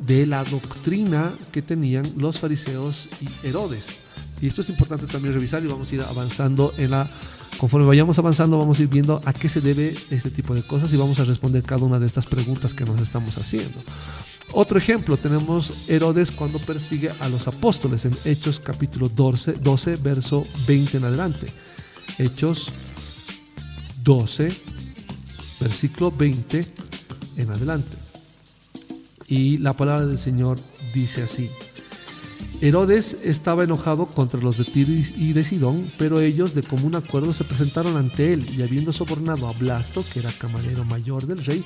de la doctrina que tenían los fariseos y Herodes. Y esto es importante también revisar, y vamos a ir avanzando conforme vayamos avanzando, vamos a ir viendo a qué se debe este tipo de cosas, y vamos a responder cada una de estas preguntas que nos estamos haciendo. Otro ejemplo, tenemos Herodes cuando persigue a los apóstoles en Hechos capítulo 12, verso 20 en adelante. Hechos 12, versículo 20 en adelante. Y la palabra del Señor dice así: Herodes estaba enojado contra los de Tiro y de Sidón, pero ellos de común acuerdo se presentaron ante él, y habiendo sobornado a Blasto, que era camarero mayor del rey,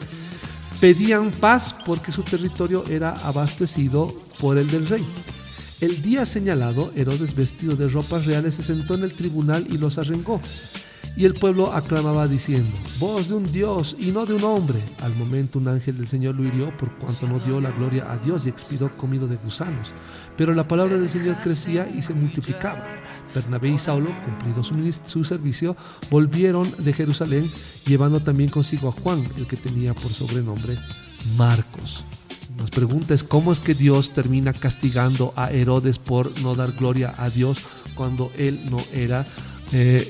pedían paz porque su territorio era abastecido por el del rey. El día señalado, Herodes, vestido de ropas reales, se sentó en el tribunal y los arengó. Y el pueblo aclamaba diciendo: voz de un Dios y no de un hombre. Al momento un ángel del Señor lo hirió, por cuanto no dio la gloria a Dios, y expiró comido de gusanos. Pero la palabra del Señor crecía y se multiplicaba. Bernabé y Saulo, cumplido su servicio, volvieron de Jerusalén, llevando también consigo a Juan, el que tenía por sobrenombre Marcos. Nos pregunta es cómo es que Dios termina castigando a Herodes por no dar gloria a Dios cuando él no era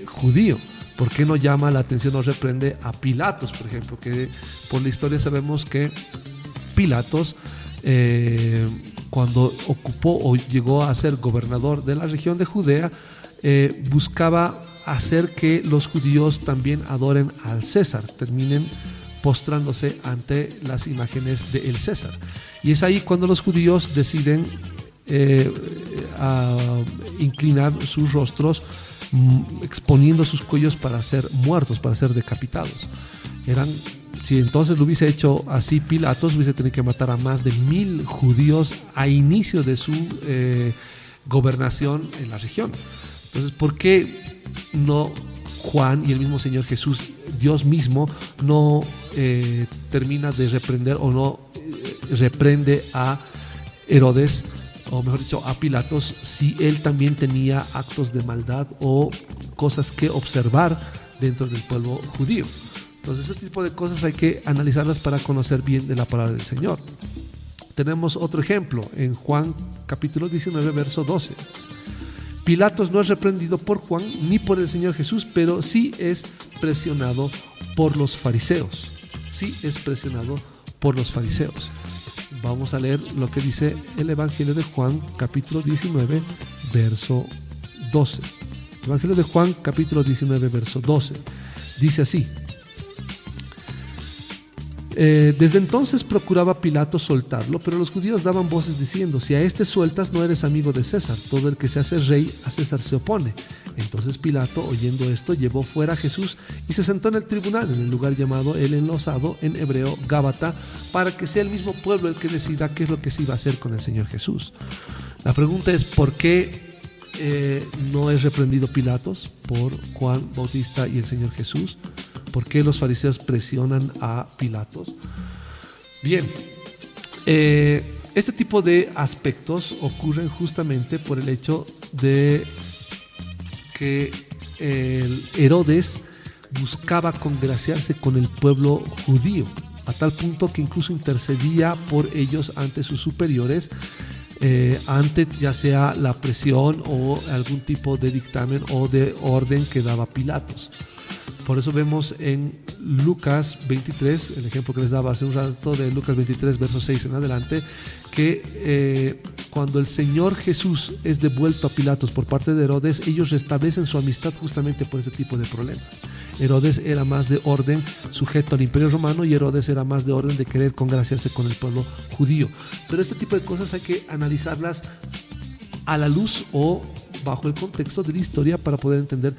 judío. ¿Por qué no llama la atención o reprende a Pilatos, por ejemplo? Que por la historia sabemos que Pilatos, cuando ocupó o llegó a ser gobernador de la región de Judea, buscaba hacer que los judíos también adoren al César, terminen postrándose ante las imágenes del César. Y es ahí cuando los judíos deciden inclinar sus rostros, exponiendo sus cuellos para ser muertos, para ser decapitados. Si entonces lo hubiese hecho así Pilatos, hubiese tenido que matar a más de 1,000 judíos a inicio de su gobernación en la región. Entonces, ¿por qué no Juan y el mismo Señor Jesús, Dios mismo, no termina de reprender o no reprende a Herodes, o mejor dicho, a Pilatos, si él también tenía actos de maldad o cosas que observar dentro del pueblo judío? Entonces, ese tipo de cosas hay que analizarlas para conocer bien de la palabra del Señor. Tenemos otro ejemplo en Juan capítulo 19, verso 12. Pilatos no es reprendido por Juan ni por el Señor Jesús, pero sí es presionado por los fariseos. Sí es presionado por los fariseos. Vamos a leer lo que dice el Evangelio de Juan, capítulo 19, verso 12. Evangelio de Juan, capítulo 19, verso 12. Dice así: desde entonces procuraba Pilato soltarlo, pero los judíos daban voces diciendo: si a este sueltas, no eres amigo de César. Todo el que se hace rey, a César se opone. Entonces Pilato, oyendo esto, llevó fuera a Jesús y se sentó en el tribunal, en el lugar llamado el Enlosado, en hebreo Gábata, para que sea el mismo pueblo el que decida qué es lo que se iba a hacer con el Señor Jesús. La pregunta es: ¿por qué no es reprendido Pilatos por Juan Bautista y el Señor Jesús? ¿Por qué los fariseos presionan a Pilatos? Bien, este tipo de aspectos ocurren justamente por el hecho de que Herodes buscaba congraciarse con el pueblo judío, a tal punto que incluso intercedía por ellos ante sus superiores, ante ya sea la presión o algún tipo de dictamen o de orden que daba Pilatos. Por eso vemos en Lucas 23, el ejemplo que les daba hace un rato de Lucas 23, verso 6 en adelante, que cuando el Señor Jesús es devuelto a Pilatos por parte de Herodes, ellos restablecen su amistad justamente por este tipo de problemas. Herodes era más de orden sujeto al imperio romano, y Herodes era más de orden de querer congraciarse con el pueblo judío. Pero este tipo de cosas hay que analizarlas a la luz o bajo el contexto de la historia para poder entender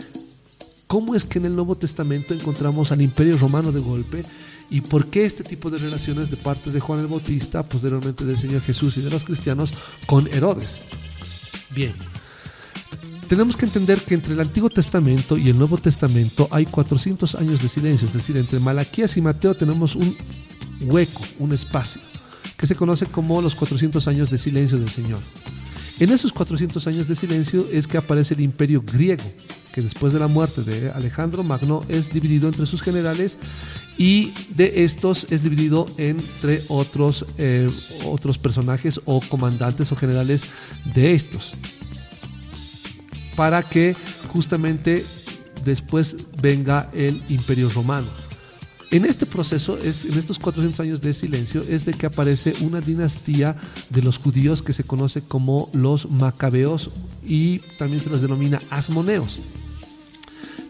cómo es que en el Nuevo Testamento encontramos al Imperio Romano de golpe y por qué este tipo de relaciones de parte de Juan el Bautista, posteriormente del Señor Jesús y de los cristianos, con Herodes. Bien, tenemos que entender que entre el Antiguo Testamento y el Nuevo Testamento hay 400 años de silencio, es decir, entre Malaquías y Mateo tenemos un hueco, un espacio, que se conoce como los 400 años de silencio del Señor. En esos 400 años de silencio es que aparece el imperio griego, que después de la muerte de Alejandro Magno es dividido entre sus generales y de estos es dividido entre otros personajes o comandantes o generales de estos, para que justamente después venga el imperio romano. En este proceso, en estos 400 años de silencio, es de que aparece una dinastía de los judíos que se conoce como los macabeos y también se los denomina asmoneos.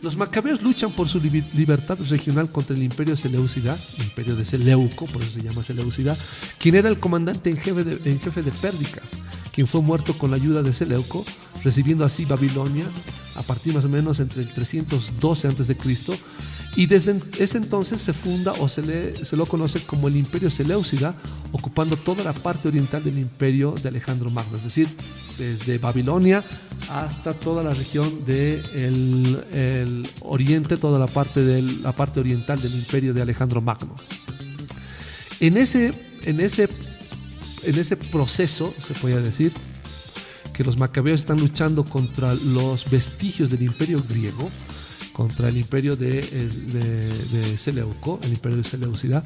Los macabeos luchan por su libertad regional contra el imperio Seleucida, imperio de Seleuco, por eso se llama Seleucida, quien era el comandante en jefe de Pérdicas, quien fue muerto con la ayuda de Seleuco, recibiendo así Babilonia a partir más o menos entre el 312 a.C., y desde ese entonces se funda o se lo conoce como el Imperio Seleucida, ocupando toda la parte oriental del imperio de Alejandro Magno, es decir, desde Babilonia hasta toda la región del oriente, toda la parte oriental del imperio de Alejandro Magno. En ese proceso, se podría decir, que los macabeos están luchando contra los vestigios del imperio griego, contra el imperio de Seleuco, el imperio de Seleucida,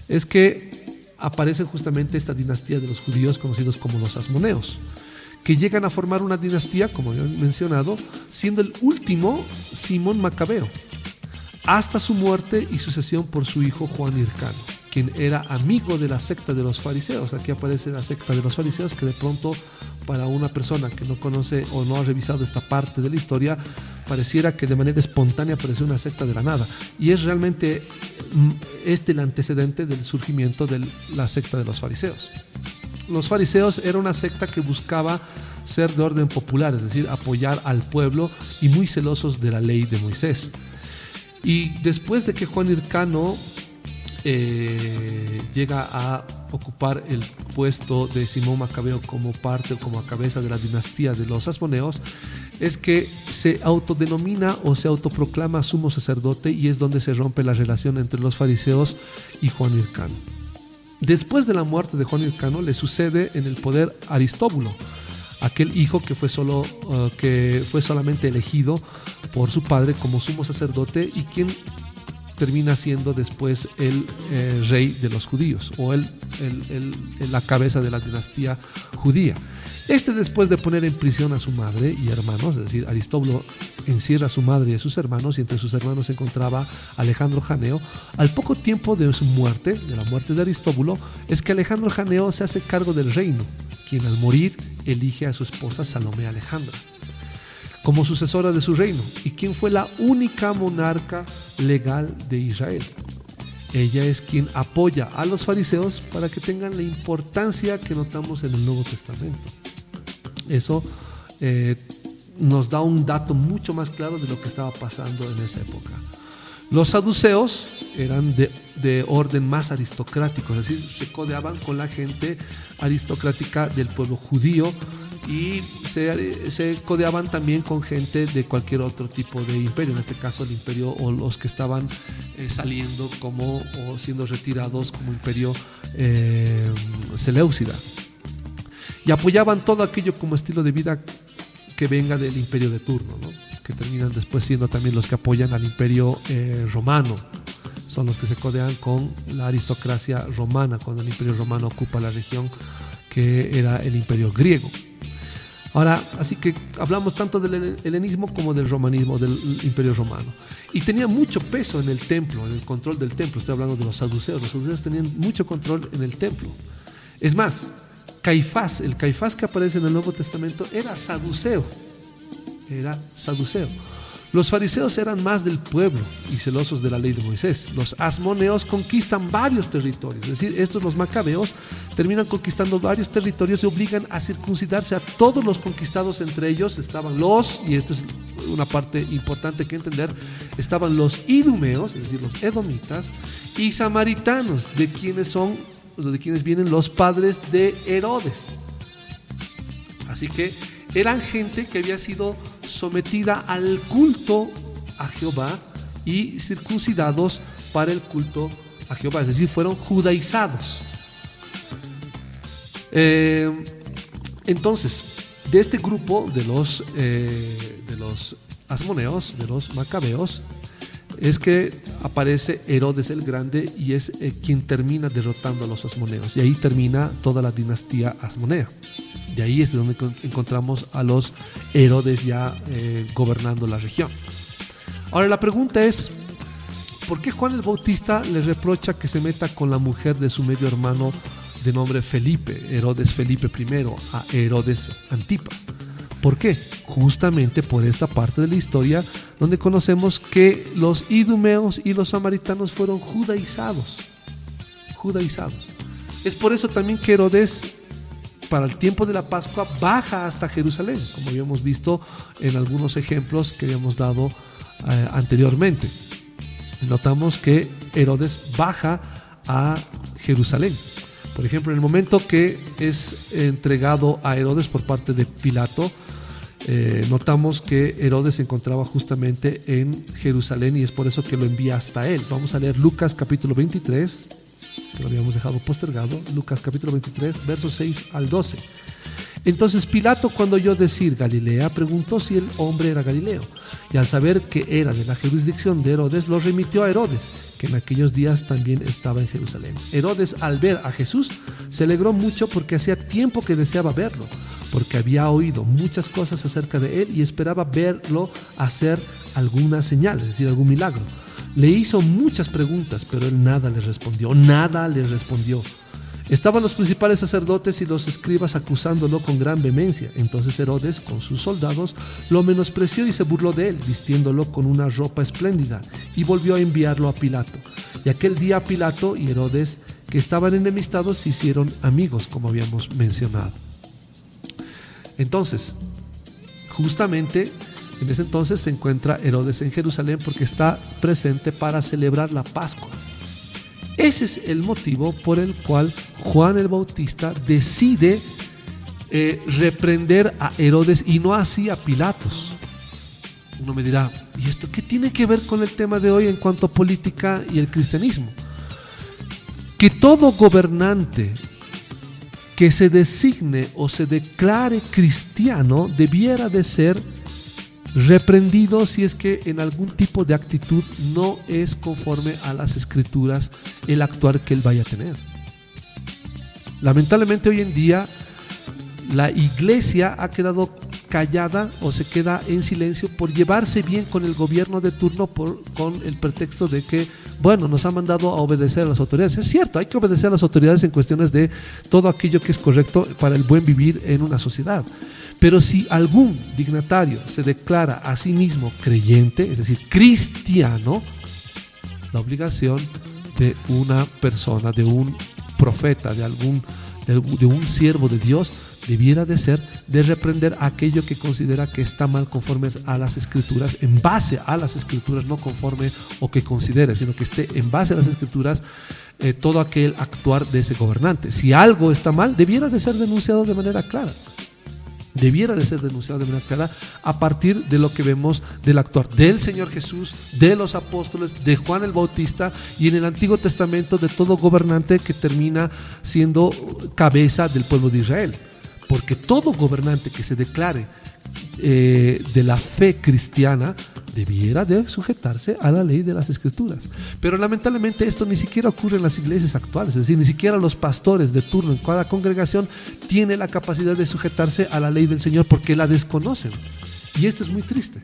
es que aparece justamente esta dinastía de los judíos conocidos como los asmoneos, que llegan a formar una dinastía, como ya he mencionado, siendo el último Simón Macabeo, hasta su muerte y sucesión por su hijo Juan Hircano, quien era amigo de la secta de los fariseos. Aquí aparece la secta de los fariseos, que de pronto para una persona que no conoce o no ha revisado esta parte de la historia, pareciera que de manera espontánea apareció una secta de la nada, y es realmente el antecedente del surgimiento de la secta de los fariseos. Los fariseos era una secta que buscaba ser de orden popular, es decir, apoyar al pueblo y muy celosos de la ley de Moisés. Y después de que Juan Hircano llega a ocupar el puesto de Simón Macabeo como parte o como cabeza de la dinastía de los asmoneos, es que se autodenomina o se autoproclama sumo sacerdote, y es donde se rompe la relación entre los fariseos y Juan Hircano. Después de la muerte de Juan Hircano le sucede en el poder Aristóbulo, aquel hijo que fue solamente elegido por su padre como sumo sacerdote y quien termina siendo después el rey de los judíos o la cabeza de la dinastía judía. Después de poner en prisión a su madre y hermanos, es decir, Aristóbulo encierra a su madre y a sus hermanos, y entre sus hermanos se encontraba Alejandro Janeo. Al poco tiempo de su muerte, de la muerte de Aristóbulo, es que Alejandro Janeo se hace cargo del reino, quien al morir elige a su esposa Salomé Alejandra como sucesora de su reino, y quien fue la única monarca legal de Israel. Ella es quien apoya a los fariseos para que tengan la importancia que notamos en el Nuevo Testamento. Eso nos da un dato mucho más claro de lo que estaba pasando en esa época. Los saduceos eran de orden más aristocrático, es decir, se codeaban con la gente aristocrática del pueblo judío, y se codeaban también con gente de cualquier otro tipo de imperio, en este caso el imperio o los que estaban saliendo o siendo retirados como imperio Seleucida, y apoyaban todo aquello como estilo de vida que venga del imperio de turno, ¿no? Que terminan después siendo también los que apoyan al imperio romano. Son los que se codean con la aristocracia romana cuando el imperio romano ocupa la región que era el imperio griego. Ahora, así que hablamos tanto del helenismo como del romanismo, del imperio romano. Y tenía mucho peso en el templo, en el control del templo. Estoy hablando de los saduceos. Los saduceos tenían mucho control en el templo. Es más, Caifás, el Caifás que aparece en el Nuevo Testamento, era saduceo. Los fariseos eran más del pueblo y celosos de la ley de Moisés. Los asmoneos conquistan varios territorios, es decir, los macabeos terminan conquistando varios territorios y obligan a circuncidarse a todos los conquistados. Entre ellos estaban una parte importante que entender, estaban los idumeos, es decir, los edomitas, y samaritanos, de quienes vienen los padres de Herodes. Así que eran gente que había sido sometida al culto a Jehová y circuncidados para el culto a Jehová, es decir, fueron judaizados. Entonces, de este grupo de los asmoneos, de los macabeos, es que aparece Herodes el Grande y es quien termina derrotando a los asmoneos, y ahí termina toda la dinastía asmonea. De ahí es donde encontramos a los Herodes ya gobernando la región. Ahora la pregunta es, ¿por qué Juan el Bautista le reprocha que se meta con la mujer de su medio hermano de nombre Felipe, Herodes Felipe I, a Herodes Antipas? ¿Por qué? Justamente por esta parte de la historia donde conocemos que los idumeos y los samaritanos fueron judaizados. Es por eso también que Herodes, para el tiempo de la Pascua, baja hasta Jerusalén, como habíamos visto en algunos ejemplos que habíamos dado anteriormente. Notamos que Herodes baja a Jerusalén. Por ejemplo, en el momento que es entregado a Herodes por parte de Pilato, notamos que Herodes se encontraba justamente en Jerusalén y es por eso que lo envía hasta él. Vamos a leer Lucas capítulo 23, que lo habíamos dejado postergado. Lucas capítulo 23, versos 6 al 12. Entonces Pilato, cuando oyó decir Galilea, preguntó si el hombre era Galileo, y al saber que era de la jurisdicción de Herodes, lo remitió a Herodes, que en aquellos días también estaba en Jerusalén. Herodes, al ver a Jesús, se alegró mucho porque hacía tiempo que deseaba verlo, porque había oído muchas cosas acerca de él y esperaba verlo hacer alguna señal, es decir, algún milagro. Le hizo muchas preguntas, pero él nada le respondió. Estaban los principales sacerdotes y los escribas acusándolo con gran vehemencia. Entonces Herodes, con sus soldados, lo menospreció y se burló de él, vistiéndolo con una ropa espléndida, y volvió a enviarlo a Pilato. Y aquel día Pilato y Herodes, que estaban enemistados, se hicieron amigos, como habíamos mencionado. Entonces, justamente en ese entonces se encuentra Herodes en Jerusalén porque está presente para celebrar la Pascua. Ese es el motivo por el cual Juan el Bautista decide reprender a Herodes y no así a Pilatos. Uno me dirá, ¿y esto qué tiene que ver con el tema de hoy en cuanto a política y el cristianismo? Que todo gobernante que se designe o se declare cristiano debiera de ser reprendido si es que en algún tipo de actitud no es conforme a las escrituras el actuar que él vaya a tener. Lamentablemente hoy en día la iglesia ha quedado callada o se queda en silencio por llevarse bien con el gobierno de turno con el pretexto de que, bueno, nos ha mandado a obedecer a las autoridades. Es cierto, hay que obedecer a las autoridades en cuestiones de todo aquello que es correcto para el buen vivir en una sociedad. Pero si algún dignatario se declara a sí mismo creyente, es decir, cristiano, la obligación de una persona, de un profeta, de un siervo de Dios, debiera de ser de reprender aquello que considera que está mal conforme a las escrituras, en base a las escrituras, no conforme o que considere, sino que esté en base a las escrituras todo aquel actuar de ese gobernante. Si algo está mal, debiera de ser denunciado de manera clara. A partir de lo que vemos del actuar del Señor Jesús, de los apóstoles, de Juan el Bautista y en el Antiguo Testamento de todo gobernante que termina siendo cabeza del pueblo de Israel. Porque todo gobernante que se declare de la fe cristiana debiera de sujetarse a la ley de las escrituras. Pero lamentablemente esto ni siquiera ocurre en las iglesias actuales, es decir, ni siquiera los pastores de turno en cada congregación tienen la capacidad de sujetarse a la ley del Señor porque la desconocen. Y esto es muy triste.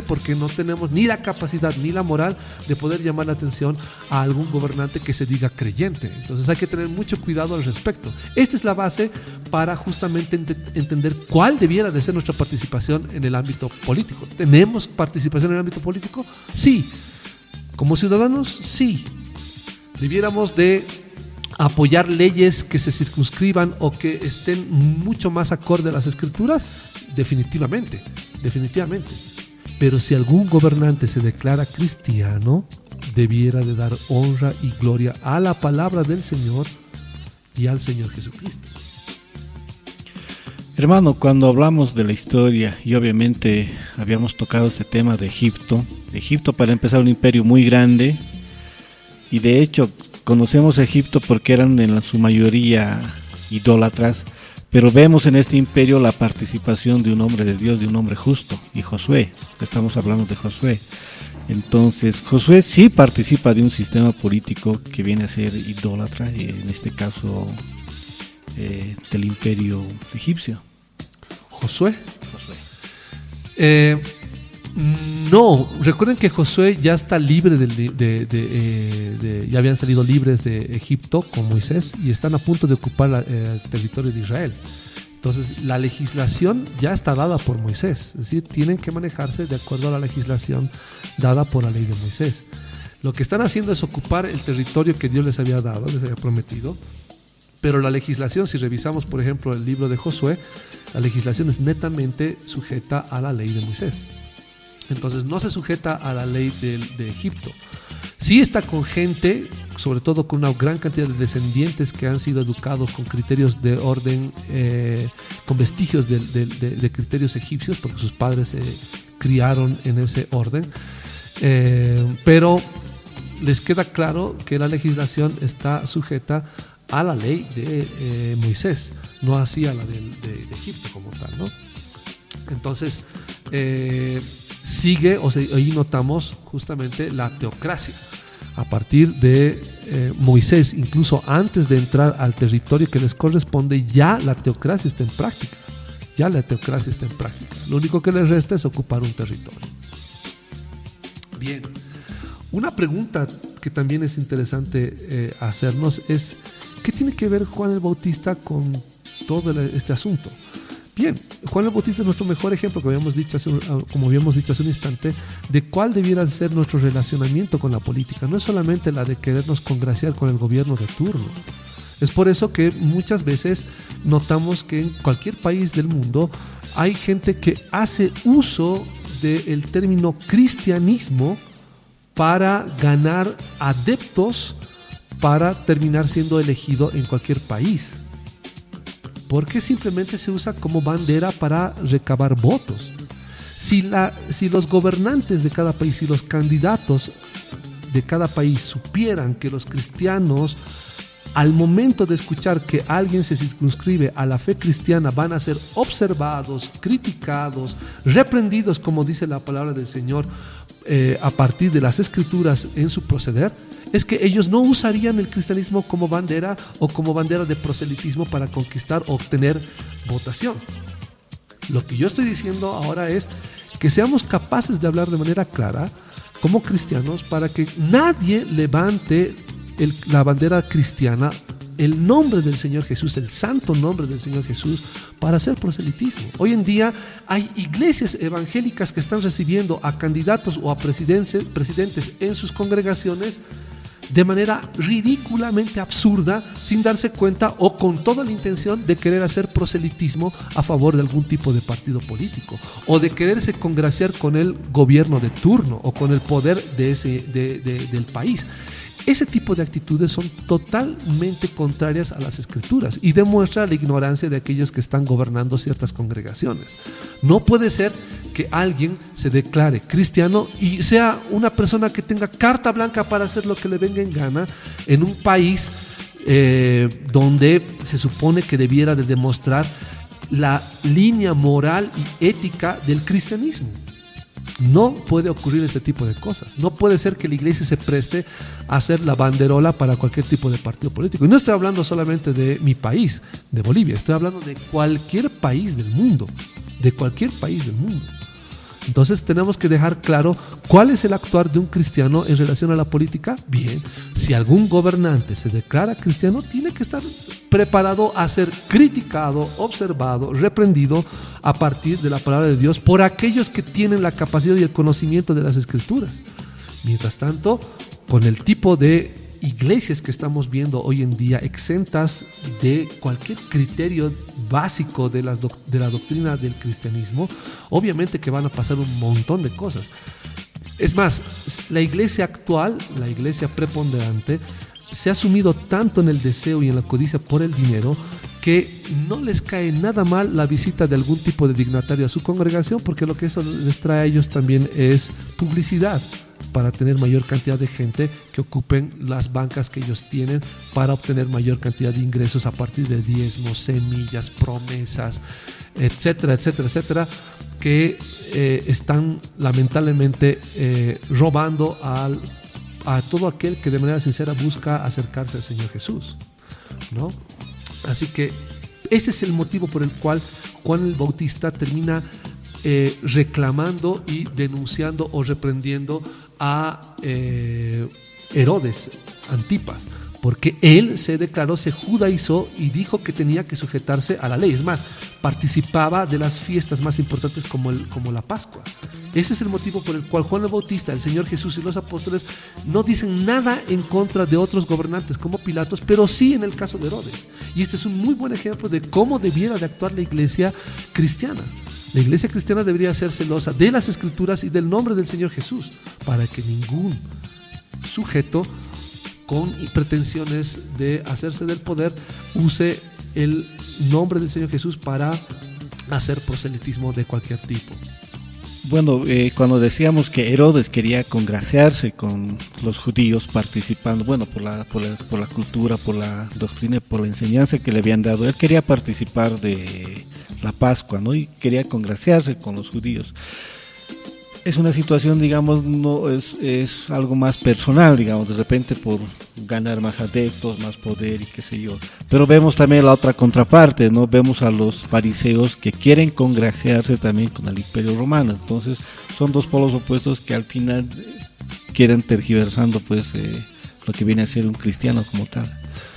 Porque no tenemos ni la capacidad ni la moral de poder llamar la atención a algún gobernante que se diga creyente. Entonces hay que tener mucho cuidado al respecto. Esta es la base para justamente entender cuál debiera de ser nuestra participación en el ámbito político. ¿Tenemos participación en el ámbito político? Sí. Como ciudadanos, sí. Debiéramos de apoyar leyes que se circunscriban o que estén mucho más acorde a las escrituras. Definitivamente. Pero si algún gobernante se declara cristiano, debiera de dar honra y gloria a la palabra del Señor y al Señor Jesucristo.
Hermano, cuando hablamos de la historia, y obviamente habíamos tocado este tema de Egipto, para empezar, un imperio muy grande, y de hecho conocemos a Egipto porque eran en su mayoría idólatras, pero vemos en este imperio la participación de un hombre de Dios, de un hombre justo, y Josué. Estamos hablando de Josué. Entonces, Josué sí participa de un sistema político que viene a ser idólatra, en este caso del imperio egipcio.
Josué. No, recuerden que Josué ya está libre ya habían salido libres de Egipto con Moisés y están a punto de ocupar el territorio de Israel. Entonces la legislación ya está dada por Moisés, es decir, tienen que manejarse de acuerdo a la legislación dada por la ley de Moisés. Lo que están haciendo es ocupar el territorio que Dios les había dado, les había prometido, pero la legislación, si revisamos por ejemplo el libro de Josué, la legislación es netamente sujeta a la ley de Moisés. Entonces no se sujeta a la ley de Egipto. Sí está con gente, sobre todo con una gran cantidad de descendientes que han sido educados con criterios de orden, con vestigios de criterios egipcios, porque sus padres se criaron en ese orden. Pero les queda claro que la legislación está sujeta a la ley de Moisés, no así a la de Egipto como tal, ¿no? Entonces, sigue, ahí notamos justamente la teocracia. A partir de Moisés, incluso antes de entrar al territorio que les corresponde, ya la teocracia está en práctica. Lo único que les resta es ocupar un territorio. Bien, una pregunta que también es interesante hacernos es: ¿qué tiene que ver Juan el Bautista con todo este asunto? Bien, Juan el Bautista es nuestro mejor ejemplo, como habíamos dicho hace un instante, de cuál debiera ser nuestro relacionamiento con la política. No es solamente la de querernos congraciar con el gobierno de turno. Es por eso que muchas veces notamos que en cualquier país del mundo hay gente que hace uso del término cristianismo para ganar adeptos para terminar siendo elegido en cualquier país. Porque simplemente se usa como bandera para recabar votos. Si los gobernantes de cada país y los candidatos de cada país supieran que los cristianos, al momento de escuchar que alguien se circunscribe a la fe cristiana, van a ser observados, criticados, reprendidos, como dice la palabra del Señor, a partir de las escrituras en su proceder, es que ellos no usarían el cristianismo como bandera o como bandera de proselitismo para conquistar o obtener votación. Lo que yo estoy diciendo ahora es que seamos capaces de hablar de manera clara como cristianos para que nadie levante la bandera cristiana, el nombre del Señor Jesús, el santo nombre del Señor Jesús, para hacer proselitismo. Hoy en día hay iglesias evangélicas que están recibiendo a candidatos o a presidentes en sus congregaciones de manera ridículamente absurda, sin darse cuenta o con toda la intención de querer hacer proselitismo a favor de algún tipo de partido político o de quererse congraciar con el gobierno de turno o con el poder del país. Ese tipo de actitudes son totalmente contrarias a las Escrituras y demuestra la ignorancia de aquellos que están gobernando ciertas congregaciones. No puede ser que alguien se declare cristiano y sea una persona que tenga carta blanca para hacer lo que le venga en gana en un país donde se supone que debiera de demostrar la línea moral y ética del cristianismo. No puede ocurrir este tipo de cosas. No puede ser que la iglesia se preste a hacer la banderola para cualquier tipo de partido político. Y no estoy hablando solamente de mi país, de Bolivia. Estoy hablando de cualquier país del mundo. De cualquier país del mundo. Entonces tenemos que dejar claro cuál es el actuar de un cristiano en relación a la política. Bien, si algún gobernante se declara cristiano, tiene que estar preparado a ser criticado, observado, reprendido a partir de la palabra de Dios por aquellos que tienen la capacidad y el conocimiento de las Escrituras. Mientras tanto, con el tipo de iglesias que estamos viendo hoy en día exentas de cualquier criterio básico de la doctrina del cristianismo, obviamente que van a pasar un montón de cosas. Es más, la iglesia actual, la iglesia preponderante, se ha sumido tanto en el deseo y en la codicia por el dinero que no les cae nada mal la visita de algún tipo de dignatario a su congregación, porque lo que eso les trae a ellos también es publicidad, para tener mayor cantidad de gente que ocupen las bancas que ellos tienen, para obtener mayor cantidad de ingresos a partir de diezmos, semillas, promesas, etcétera, etcétera, etcétera, que están lamentablemente robando a todo aquel que de manera sincera busca acercarse al Señor Jesús, ¿no? Así que ese es el motivo por el cual Juan el Bautista termina reclamando y denunciando o reprendiendo a Herodes Antipas, porque él se declaró, se judaizó y dijo que tenía que sujetarse a la ley. Es más, participaba de las fiestas más importantes como la Pascua. Ese es el motivo por el cual Juan el Bautista, el Señor Jesús y los apóstoles no dicen nada en contra de otros gobernantes como Pilatos, pero sí en el caso de Herodes. Y este es un muy buen ejemplo de cómo debiera de actuar la iglesia cristiana. La iglesia cristiana debería ser celosa de las Escrituras y del nombre del Señor Jesús, para que ningún sujeto con pretensiones de hacerse del poder use el nombre del Señor Jesús para hacer proselitismo de cualquier tipo.
Bueno, cuando decíamos que Herodes quería congraciarse con los judíos participando, bueno, por la cultura, por la doctrina, por la enseñanza que le habían dado, él quería participar de la Pascua, ¿no? Y quería congraciarse con los judíos. Es una situación, digamos, no es algo más personal, digamos, de repente por ganar más adeptos, más poder y qué sé yo. Pero vemos también la otra contraparte, ¿no? Vemos a los fariseos que quieren congraciarse también con el Imperio Romano. Entonces, son dos polos opuestos que al final quieren tergiversando, pues, lo que viene a ser un cristiano como tal.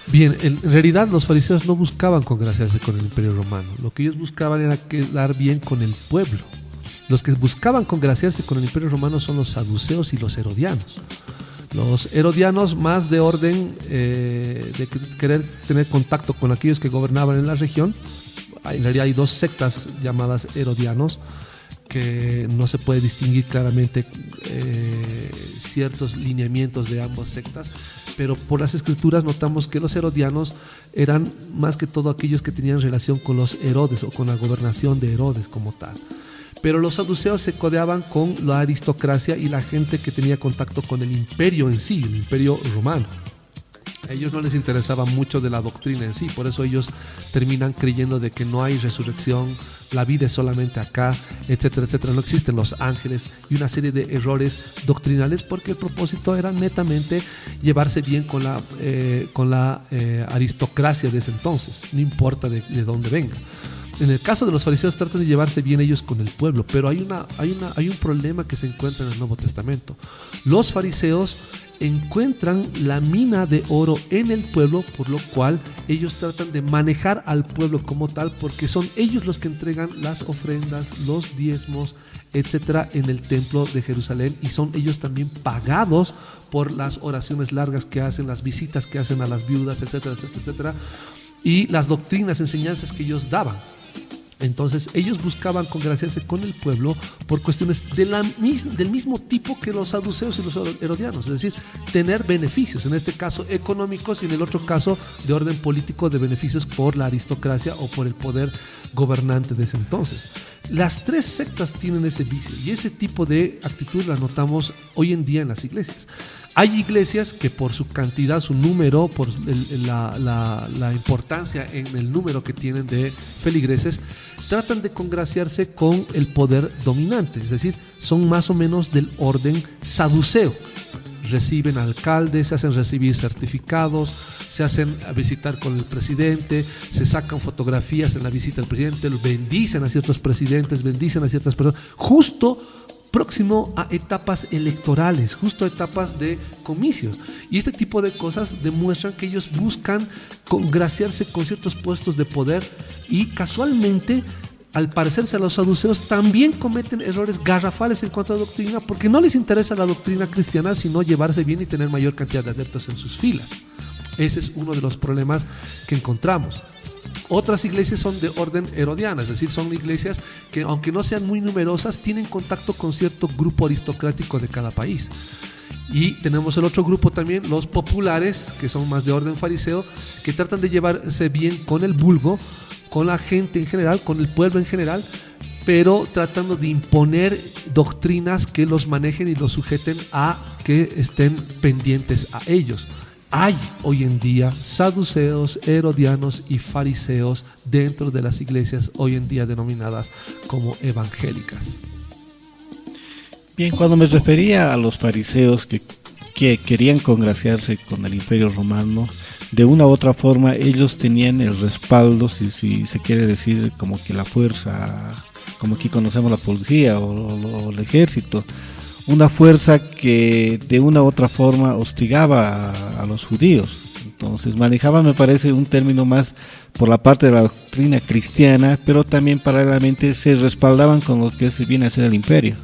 Bien, en realidad los fariseos no buscaban congraciarse con el Imperio Romano. Lo que ellos buscaban era quedar bien con el pueblo. Los que buscaban congraciarse con el Imperio Romano son los saduceos y los herodianos. Los herodianos, más de orden de querer tener contacto con aquellos que gobernaban en la región. En realidad hay dos sectas llamadas herodianos, que no se puede distinguir claramente ciertos lineamientos de ambas sectas, pero por las escrituras notamos que los herodianos eran más que todo aquellos que tenían relación con los Herodes o con la gobernación de Herodes como tal. Pero los saduceos se codeaban con la aristocracia y la gente que tenía contacto con el imperio en sí, el imperio romano. A ellos no les interesaba mucho de la doctrina en sí, por eso ellos terminan creyendo de que no hay resurrección, la vida es solamente acá, etcétera, etcétera. No existen los ángeles y una serie de errores doctrinales, porque el propósito era netamente llevarse bien con la aristocracia de ese entonces, no importa de dónde venga. En el caso de los fariseos tratan de llevarse bien ellos con el pueblo, pero hay un problema que se encuentra en el Nuevo Testamento. Los fariseos encuentran la mina de oro en el pueblo, por lo cual ellos tratan de manejar al pueblo como tal, porque son ellos los que entregan las ofrendas, los diezmos, etcétera, en el templo de Jerusalén, y son ellos también pagados por las oraciones largas que hacen, las visitas que hacen a las viudas, etcétera, etcétera, etcétera, y las doctrinas, enseñanzas que ellos daban. Entonces ellos buscaban congraciarse con el pueblo por cuestiones del mismo tipo que los saduceos y los herodianos, es decir, tener beneficios, en este caso económicos y en el otro caso de orden político, de beneficios por la aristocracia o por el poder gobernante de ese entonces. Las tres sectas tienen ese vicio y ese tipo de actitud la notamos hoy en día en las iglesias. Hay iglesias que por su cantidad, su número, por la importancia en el número que tienen de feligreses, tratan de congraciarse con el poder dominante, es decir, son más o menos del orden saduceo. Reciben alcaldes, se hacen recibir certificados, se hacen visitar con el presidente, se sacan fotografías en la visita al presidente, bendicen a ciertos presidentes, bendicen a ciertas personas, justo próximo a etapas electorales, justo a etapas de comicios. Y este tipo de cosas demuestran que ellos buscan congraciarse con ciertos puestos de poder y casualmente al parecerse a los saduceos, también cometen errores garrafales en cuanto a la doctrina, porque no les interesa la doctrina cristiana, sino llevarse bien y tener mayor cantidad de adeptos en sus filas. Ese es uno de los problemas que encontramos. Otras iglesias son de orden herodiana, es decir, son iglesias que, aunque no sean muy numerosas, tienen contacto con cierto grupo aristocrático de cada país. Y tenemos el otro grupo también, los populares, que son más de orden fariseo, que tratan de llevarse bien con el vulgo, con la gente en general, con el pueblo en general, pero tratando de imponer doctrinas que los manejen y los sujeten a que estén pendientes a ellos. Hay hoy en día saduceos, herodianos y fariseos dentro de las iglesias hoy en día denominadas como evangélicas.
Bien, cuando me refería a los fariseos que querían congraciarse con el Imperio Romano, de una u otra forma ellos tenían el respaldo, si se quiere decir, como que la fuerza, como aquí conocemos la policía o el ejército, una fuerza que de una u otra forma hostigaba a los judíos. Entonces manejaban, me parece, un término más por la parte de la doctrina cristiana, pero también paralelamente se respaldaban con lo que viene a ser el imperio.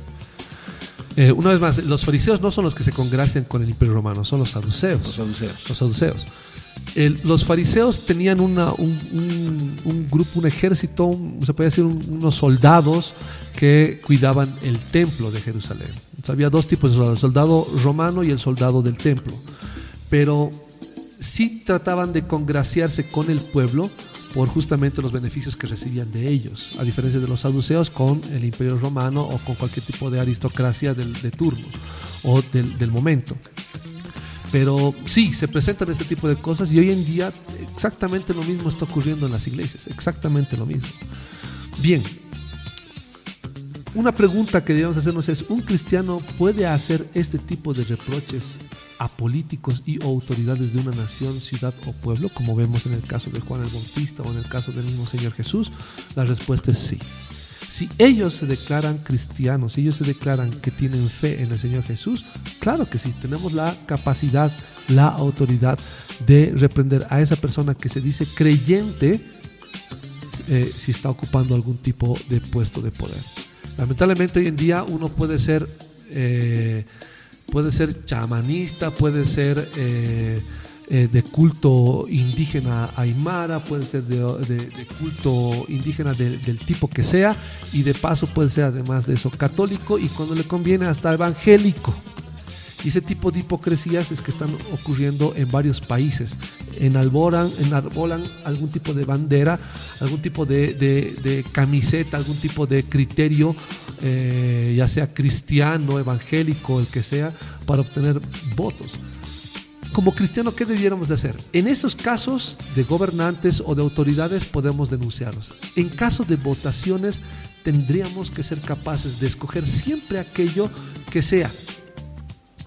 Una vez más, los fariseos no son los que se congracian con el Imperio Romano, son los saduceos. Los saduceos. Los fariseos tenían un grupo, un ejército, se puede decir unos soldados que cuidaban el templo de Jerusalén. Entonces, había dos tipos de soldados, el soldado romano y el soldado del templo. Pero sí trataban de congraciarse con el pueblo por justamente los beneficios que recibían de ellos, a diferencia de los saduceos con el Imperio Romano o con cualquier tipo de aristocracia de turno o del momento. Pero sí, se presentan este tipo de cosas y hoy en día exactamente lo mismo está ocurriendo en las iglesias, exactamente lo mismo. Bien, una pregunta que debemos hacernos es, ¿un cristiano puede hacer este tipo de reproches a políticos y autoridades de una nación, ciudad o pueblo, como vemos en el caso de Juan el Bautista o en el caso del mismo Señor Jesús? La respuesta es sí. Si ellos se declaran cristianos, si ellos se declaran que tienen fe en el Señor Jesús, claro que sí, tenemos la capacidad, la autoridad de reprender a esa persona que se dice creyente si está ocupando algún tipo de puesto de poder. Lamentablemente hoy en día uno puede ser chamanista, puede ser de culto indígena aymara, puede ser de culto indígena del tipo que sea, y de paso puede ser además de eso católico y cuando le conviene hasta evangélico. Y ese tipo de hipocresías es que están ocurriendo en varios países. Enarbolan algún tipo de bandera, algún tipo de camiseta, algún tipo de criterio, ya sea cristiano, evangélico, el que sea, para obtener votos. Como cristiano, ¿qué debiéramos de hacer? En esos casos de gobernantes o de autoridades podemos denunciarlos. En caso de votaciones tendríamos que ser capaces de escoger siempre aquello que sea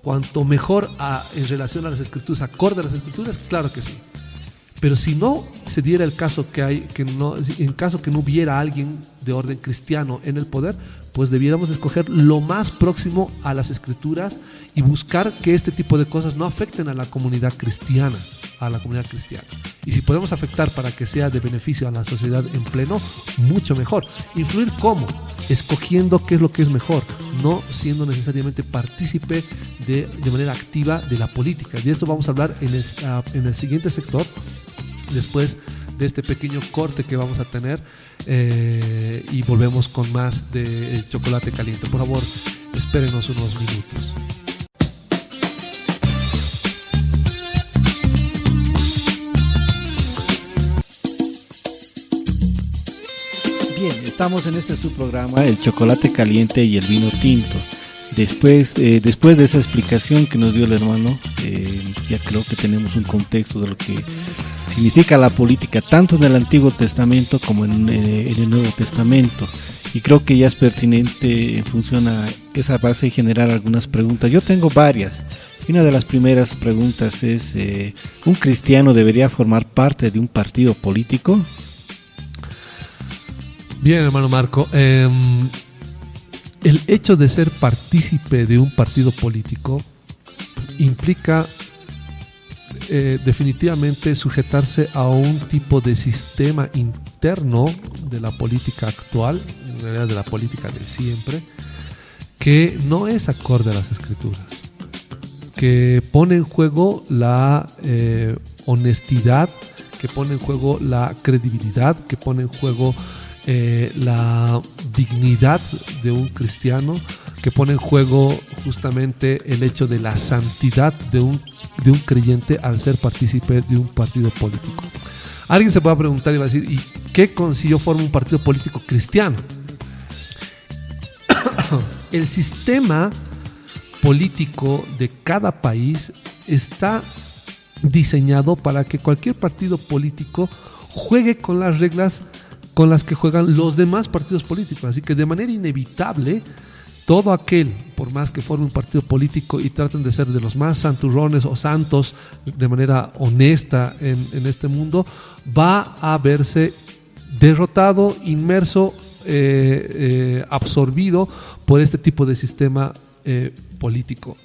cuanto mejor en relación a las escrituras, acorde a las escrituras, claro que sí. Pero si no se diera el caso en caso que no hubiera alguien de orden cristiano en el poder, pues debiéramos escoger lo más próximo a las escrituras y buscar que este tipo de cosas no afecten a la comunidad cristiana, Y si podemos afectar para que sea de beneficio a la sociedad en pleno, mucho mejor. Influir ¿cómo? Escogiendo qué es lo que es mejor, no siendo necesariamente partícipe de manera activa de la política. Y de esto vamos a hablar en el siguiente sector, después de este pequeño corte que vamos a tener, y volvemos con más de Chocolate Caliente. Por favor, espérenos unos minutos.
Bien, estamos en este subprograma, el chocolate caliente y el vino tinto. Después de esa explicación que nos dio el hermano, ya creo que tenemos un contexto de lo que significa la política, tanto en el Antiguo Testamento como en el Nuevo Testamento. Y creo que ya es pertinente, en función a esa base, generar algunas preguntas. Yo tengo varias. Y una de las primeras preguntas es, ¿un cristiano debería formar parte de un partido político?
Bien, hermano Marco, el hecho de ser partícipe de un partido político implica definitivamente sujetarse a un tipo de sistema interno de la política actual, en realidad de la política de siempre, que no es acorde a las escrituras, que pone en juego la honestidad, que pone en juego la credibilidad, que pone en juego la dignidad de un cristiano, que pone en juego justamente el hecho de la santidad de un creyente al ser partícipe de un partido político. Alguien se va a preguntar y va a decir, ¿y qué si yo formo un partido político cristiano? El sistema político de cada país está diseñado para que cualquier partido político juegue con las reglas con las que juegan los demás partidos políticos. Así que de manera inevitable, todo aquel, por más que forme un partido político y traten de ser de los más santurrones o santos de manera honesta en este mundo, va a verse derrotado, inmerso, absorbido por este tipo de sistema político.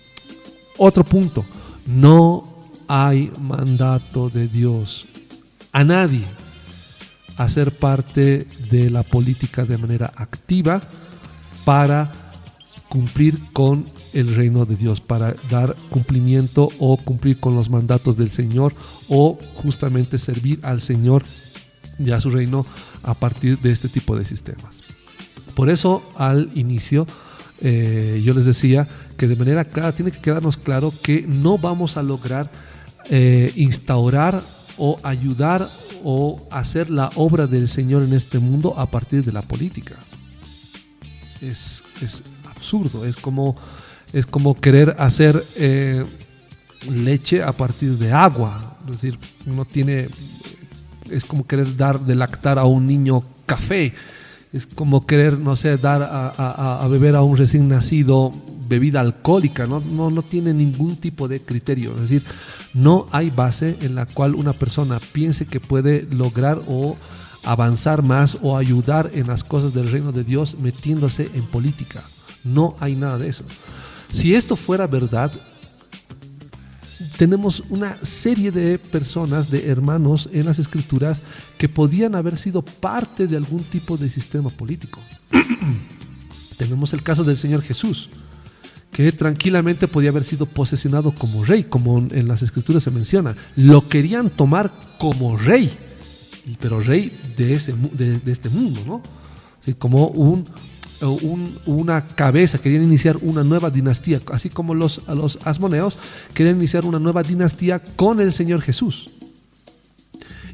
Otro punto, no hay mandato de Dios a nadie a ser parte de la política de manera activa para cumplir con el reino de Dios, para dar cumplimiento o cumplir con los mandatos del Señor, o justamente servir al Señor y a su reino a partir de este tipo de sistemas. Por eso al inicio yo les decía que de manera clara tiene que quedarnos claro que no vamos a lograr instaurar o ayudar o hacer la obra del Señor en este mundo a partir de la política. Es absurdo, es como querer hacer leche a partir de agua. Es decir, es como querer dar de lactar a un niño café. Es como querer, no sé, dar a beber a un recién nacido bebida alcohólica. No tiene ningún tipo de criterio. Es decir, no hay base en la cual una persona piense que puede lograr o avanzar más o ayudar en las cosas del reino de Dios metiéndose en política. No hay nada de eso. Si esto fuera verdad, tenemos una serie de personas, de hermanos en las escrituras que podían haber sido parte de algún tipo de sistema político. Tenemos el caso del Señor Jesús, que tranquilamente podía haber sido posesionado como rey, como en las escrituras se menciona. Lo querían tomar como rey, pero rey de este mundo, ¿no? Sí, como una cabeza, querían iniciar una nueva dinastía, así como a los asmoneos querían iniciar una nueva dinastía con el Señor Jesús.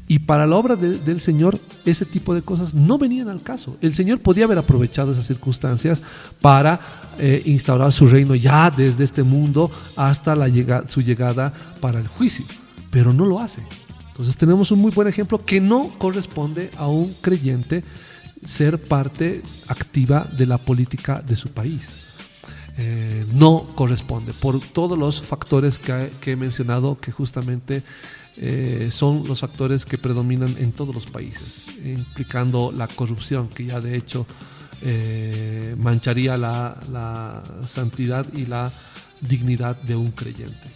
Y para la obra del Señor, ese tipo de cosas no venían al caso. El Señor podía haber aprovechado esas circunstancias para instaurar su reino ya desde este mundo hasta su llegada para el juicio, pero no lo hace. Entonces tenemos un muy buen ejemplo que no corresponde a un creyente ser parte activa de la política de su país. No corresponde por todos los factores que he mencionado, que justamente son los factores que predominan en todos los países, implicando la corrupción, que ya de hecho mancharía la santidad y la dignidad de un creyente.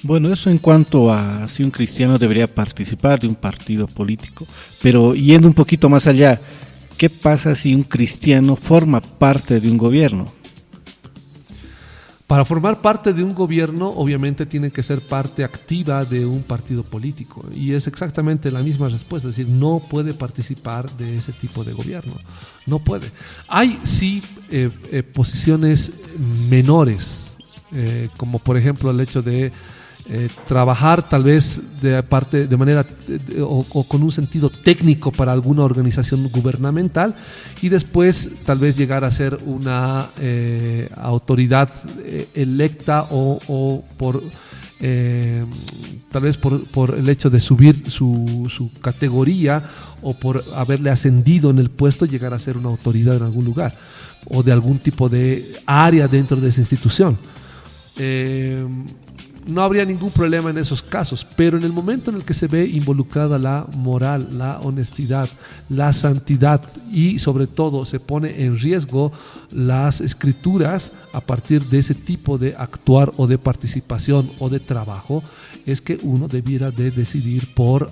Bueno, eso en cuanto a si un cristiano debería participar de un partido político, pero yendo un poquito más allá, ¿qué pasa si un cristiano forma parte de un gobierno?
Para formar parte de un gobierno, obviamente tiene que ser parte activa de un partido político. Y es exactamente la misma respuesta, es decir, no puede participar de ese tipo de gobierno. No puede. Hay sí posiciones menores, como por ejemplo el hecho de trabajar tal vez de manera o con un sentido técnico para alguna organización gubernamental y después tal vez llegar a ser una autoridad electa o por tal vez por el hecho de subir su categoría o por haberle ascendido en el puesto, llegar a ser una autoridad en algún lugar o de algún tipo de área dentro de esa institución. No habría ningún problema en esos casos, pero en el momento en el que se ve involucrada la moral, la honestidad, la santidad y sobre todo se pone en riesgo las escrituras a partir de ese tipo de actuar o de participación o de trabajo, es que uno debiera de decidir por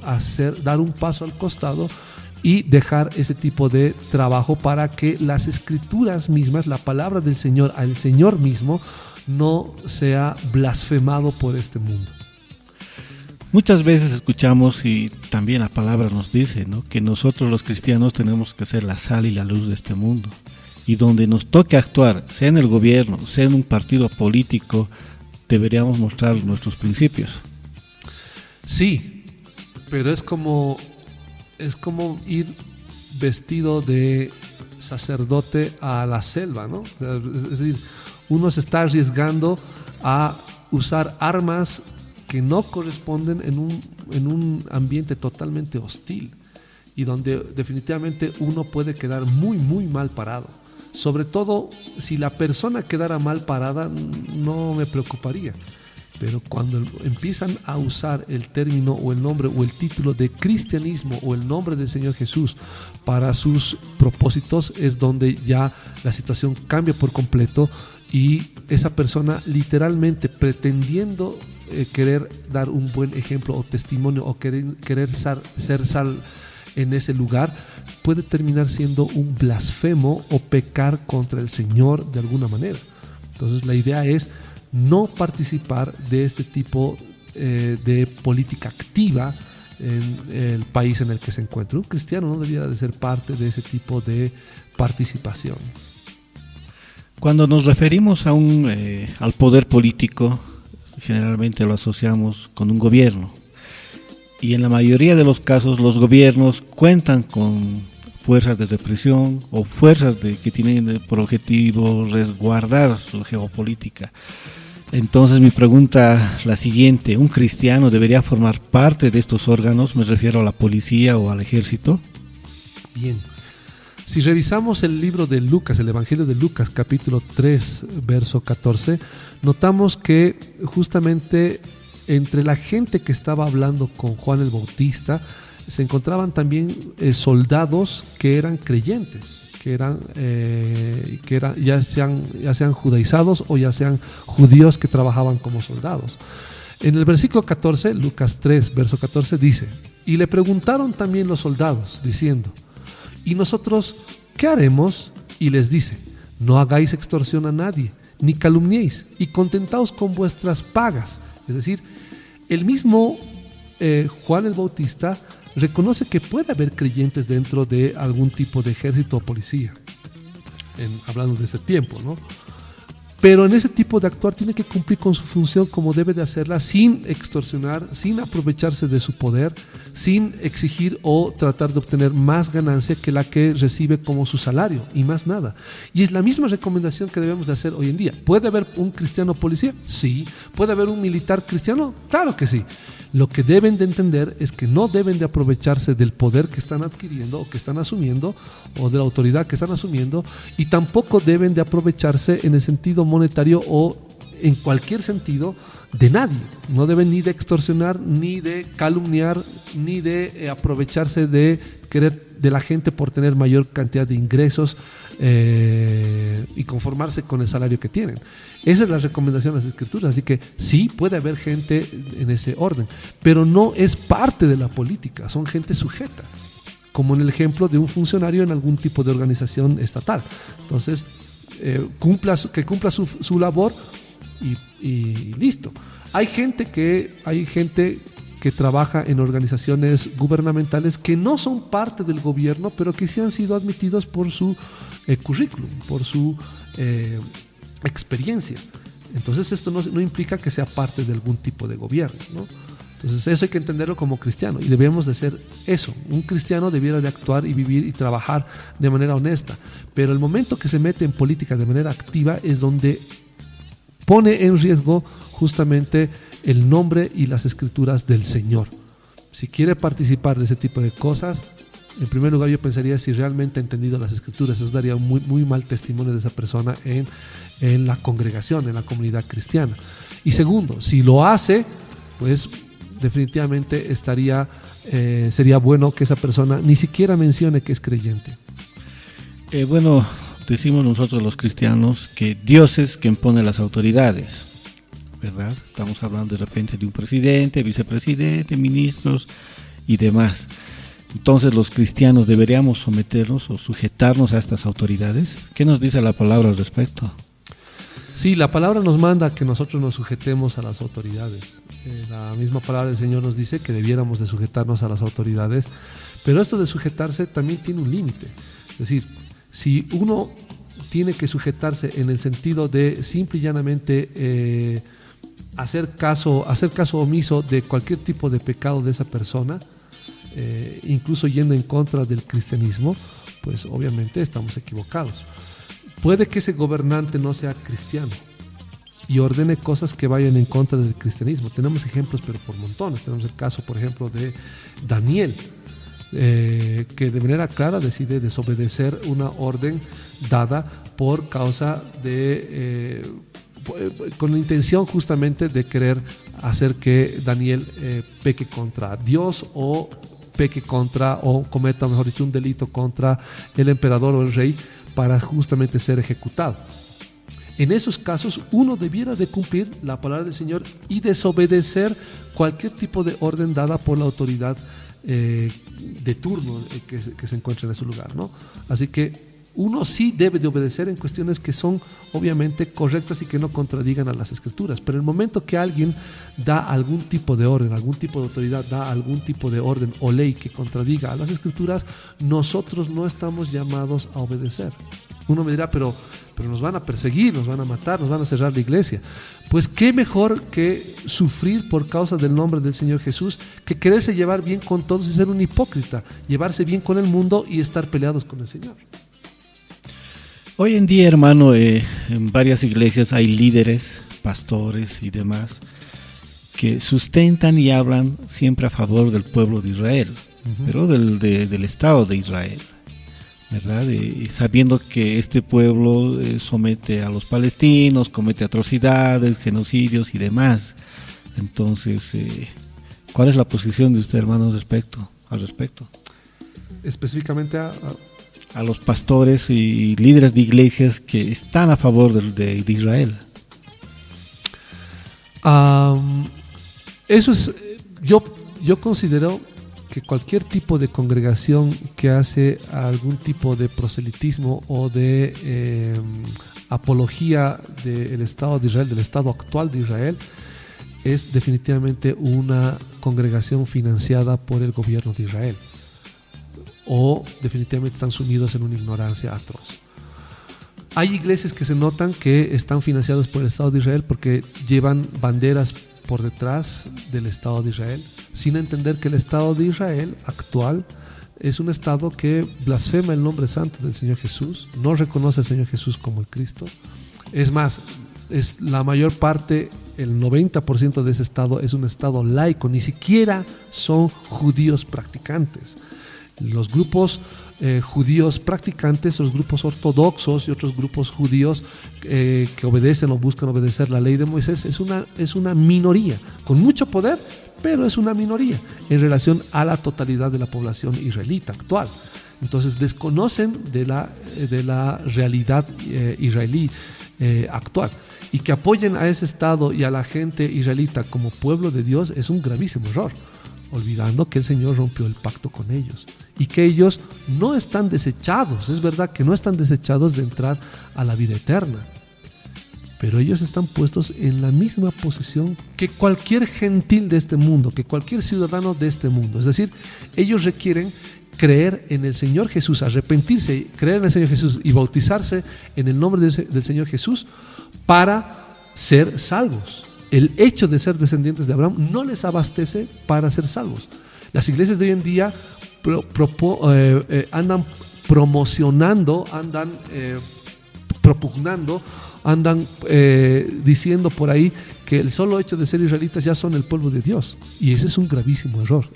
dar un paso al costado y dejar ese tipo de trabajo para que las escrituras mismas, la palabra del Señor, al Señor mismo, no sea blasfemado por este mundo.
Muchas veces escuchamos, y también la palabra nos dice, ¿no?, que nosotros los cristianos tenemos que ser la sal y la luz de este mundo. Y donde nos toque actuar, sea en el gobierno, sea en un partido político, deberíamos mostrar nuestros principios.
Sí, pero es como ir vestido de sacerdote a la selva, ¿no? Es decir, uno se está arriesgando a usar armas que no corresponden en un ambiente totalmente hostil y donde definitivamente uno puede quedar muy, muy mal parado. Sobre todo, si la persona quedara mal parada, no me preocuparía. Pero cuando empiezan a usar el término o el nombre o el título de cristianismo o el nombre del Señor Jesús para sus propósitos, es donde ya la situación cambia por completo y esa persona literalmente pretendiendo querer dar un buen ejemplo o testimonio o querer ser sal en ese lugar, puede terminar siendo un blasfemo o pecar contra el Señor de alguna manera. Entonces la idea es no participar de este tipo de política activa en el país en el que se encuentra. Un cristiano no debiera de ser parte de ese tipo de participación.
Cuando nos referimos al poder político, generalmente lo asociamos con un gobierno. Y en la mayoría de los casos los gobiernos cuentan con fuerzas de represión o fuerzas que tienen por objetivo resguardar su geopolítica. Entonces mi pregunta es la siguiente: ¿un cristiano debería formar parte de estos órganos? Me refiero a la policía o al ejército.
Bien, si revisamos el libro de Lucas, el Evangelio de Lucas, capítulo 3, verso 14, notamos que justamente entre la gente que estaba hablando con Juan el Bautista se encontraban también soldados que eran creyentes, que eran ya sean judaizados o ya sean judíos que trabajaban como soldados. En el versículo 14, Lucas 3, verso 14 dice: y le preguntaron también los soldados, diciendo: ¿y nosotros qué haremos? Y les dice: no hagáis extorsión a nadie, ni calumniéis, y contentaos con vuestras pagas. Es decir, el mismo Juan el Bautista reconoce que puede haber creyentes dentro de algún tipo de ejército o policía, hablando de ese tiempo, ¿no? Pero en ese tipo de actuar tiene que cumplir con su función como debe de hacerla, sin extorsionar, sin aprovecharse de su poder, sin exigir o tratar de obtener más ganancia que la que recibe como su salario, y más nada. Y es la misma recomendación que debemos de hacer hoy en día. ¿Puede haber un cristiano policía? Sí. ¿Puede haber un militar cristiano? Claro que sí. Lo que deben de entender es que no deben de aprovecharse del poder que están adquiriendo o que están asumiendo, o de la autoridad que están asumiendo, y tampoco deben de aprovecharse en el sentido monetario o en cualquier sentido de nadie. No deben ni de extorsionar, ni de calumniar, ni de aprovecharse de querer de la gente por tener mayor cantidad de ingresos y conformarse con el salario que tienen. Esa es la recomendación de las Escrituras. Así que sí, puede haber gente en ese orden, pero no es parte de la política, son gente sujeta, como en el ejemplo de un funcionario en algún tipo de organización estatal. Entonces, que cumpla su labor y listo. Hay gente que trabaja en organizaciones gubernamentales que no son parte del gobierno, pero que sí han sido admitidos por su currículum, por su experiencia. Entonces esto no implica que sea parte de algún tipo de gobierno, ¿no? Entonces eso hay que entenderlo como cristiano, y debemos de ser eso. Un cristiano debiera de actuar y vivir y trabajar de manera honesta, pero el momento que se mete en política de manera activa es donde pone en riesgo justamente el nombre y las escrituras del Señor. Si quiere participar de ese tipo de cosas, en primer lugar yo pensaría si realmente ha entendido las escrituras. Eso daría muy, muy mal testimonio de esa persona en la congregación, en la comunidad cristiana. Y segundo, si lo hace, pues definitivamente sería bueno que esa persona ni siquiera mencione que es creyente.
Bueno, decimos nosotros los cristianos que Dios es quien pone las autoridades, ¿verdad? Estamos hablando de repente de un presidente, vicepresidente, ministros y demás. Entonces los cristianos deberíamos someternos o sujetarnos a estas autoridades. ¿Qué nos dice la palabra al respecto?
Sí, la palabra nos manda que nosotros nos sujetemos a las autoridades. La misma palabra del Señor nos dice que debiéramos de sujetarnos a las autoridades, pero esto de sujetarse también tiene un límite. Es decir, si uno tiene que sujetarse en el sentido de simple y llanamente hacer caso omiso de cualquier tipo de pecado de esa persona, incluso yendo en contra del cristianismo, pues obviamente estamos equivocados. Puede que ese gobernante no sea cristiano y ordene cosas que vayan en contra del cristianismo. Tenemos ejemplos, pero por montones. Tenemos el caso, por ejemplo, de Daniel, que de manera clara decide desobedecer una orden dada por causa de con la intención justamente de querer hacer que Daniel peque contra Dios o peque contra, o cometa, mejor dicho, un delito contra el emperador o el rey para justamente ser ejecutado. En esos casos uno debiera de cumplir la palabra del Señor y desobedecer cualquier tipo de orden dada por la autoridad de turno que se encuentra en ese lugar, ¿no? Así que uno sí debe de obedecer en cuestiones que son obviamente correctas y que no contradigan a las Escrituras, pero el momento que alguien da algún tipo de orden, algún tipo de autoridad, da algún tipo de orden o ley que contradiga a las Escrituras, nosotros no estamos llamados a obedecer. Uno me dirá, pero nos van a perseguir, nos van a matar, nos van a cerrar la iglesia. Pues qué mejor que sufrir por causa del nombre del Señor Jesús, que quererse llevar bien con todos y ser un hipócrita, llevarse bien con el mundo y estar peleados con el Señor.
Hoy en día, hermano, en varias iglesias hay líderes, pastores y demás que sustentan y hablan siempre a favor del pueblo de Israel, pero del Estado de Israel, ¿verdad? Y sabiendo que este pueblo somete a los palestinos, comete atrocidades, genocidios y demás. Entonces, ¿cuál es la posición de usted, hermano, al respecto?
Específicamente
a los pastores y líderes de iglesias que están a favor de Israel.
Eso es, yo considero que cualquier tipo de congregación que hace algún tipo de proselitismo o de apología del Estado de Israel, del Estado actual de Israel, es definitivamente una congregación financiada por el gobierno de Israel, o definitivamente están sumidos en una ignorancia atroz. Hay iglesias que se notan que están financiadas por el Estado de Israel porque llevan banderas por detrás del Estado de Israel, sin entender que el Estado de Israel actual es un Estado que blasfema el nombre santo del Señor Jesús, no reconoce al Señor Jesús como el Cristo. Es más, es la mayor parte, el 90% de ese Estado es un Estado laico, ni siquiera son judíos practicantes. Los grupos judíos practicantes, los grupos ortodoxos y otros grupos judíos que obedecen o buscan obedecer la ley de Moisés es una minoría, con mucho poder, pero es una minoría en relación a la totalidad de la población israelita actual. Entonces desconocen de la realidad israelí actual, y que apoyen a ese Estado y a la gente israelita como pueblo de Dios es un gravísimo error, olvidando que el Señor rompió el pacto con ellos y que ellos no están desechados. Es verdad que no están desechados de entrar a la vida eterna, pero ellos están puestos en la misma posición que cualquier gentil de este mundo, que cualquier ciudadano de este mundo. Es decir, ellos requieren creer en el Señor Jesús, arrepentirse, creer en el Señor Jesús y bautizarse en el nombre del Señor Jesús para ser salvos. El hecho de ser descendientes de Abraham no les abastece para ser salvos. Las iglesias de hoy en día andan promocionando, andan propugnando, andan diciendo por ahí que el solo hecho de ser israelitas ya son el pueblo de Dios, y ese es un gravísimo error.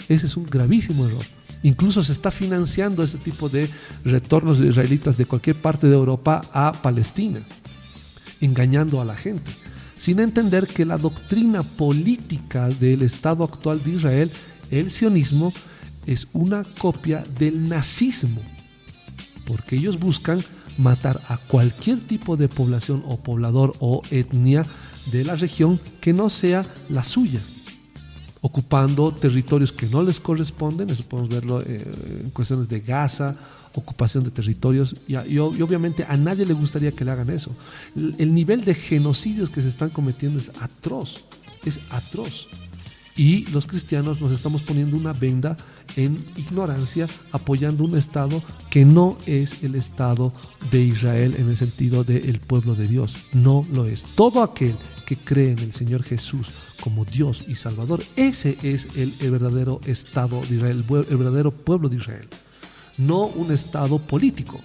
Incluso se está financiando ese tipo de retornos de israelitas de cualquier parte de Europa a Palestina, engañando a la gente, sin entender que la doctrina política del Estado actual de Israel, el sionismo, es una copia del nazismo, porque ellos buscan matar a cualquier tipo de población o poblador o etnia de la región que no sea la suya. ocupando territorios que no les corresponden. Eso podemos verlo en cuestiones de Gaza, ocupación de territorios, y obviamente a nadie le gustaría que le hagan eso. El nivel de genocidios que se están cometiendo es atroz, y los cristianos nos estamos poniendo una venda en ignorancia, apoyando un Estado que no es el Estado de Israel en el sentido del pueblo de Dios. No lo es. Todo aquel que cree en el Señor Jesús como Dios y Salvador, ese es el verdadero Estado de Israel, el verdadero pueblo de Israel. No un Estado político,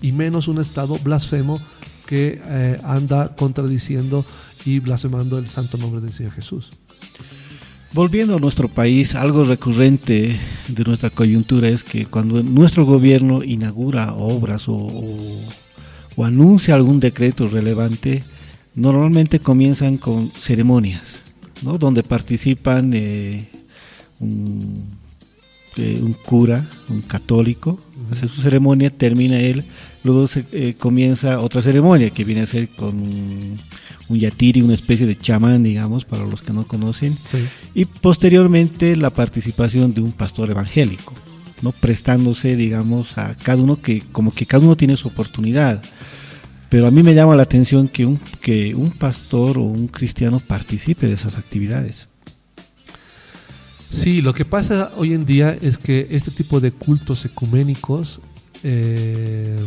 y menos un Estado blasfemo que anda contradiciendo y blasfemando el santo nombre del Señor Jesús.
Volviendo a nuestro país, algo recurrente de nuestra coyuntura es que cuando nuestro gobierno inaugura obras o anuncia algún decreto relevante, normalmente comienzan con ceremonias, ¿no? Donde participan un cura, un católico, hace su ceremonia, termina él, luego comienza otra ceremonia que viene a ser con un yatiri, una especie de chamán, digamos, para los que no conocen,
Sí.
y posteriormente la participación de un pastor evangélico, ¿no? Prestándose, digamos, a cada uno, que como que cada uno tiene su oportunidad. Pero a mí me llama la atención que un pastor o un cristiano participe de esas actividades.
Sí, lo que pasa hoy en día es que este tipo de cultos ecuménicos, el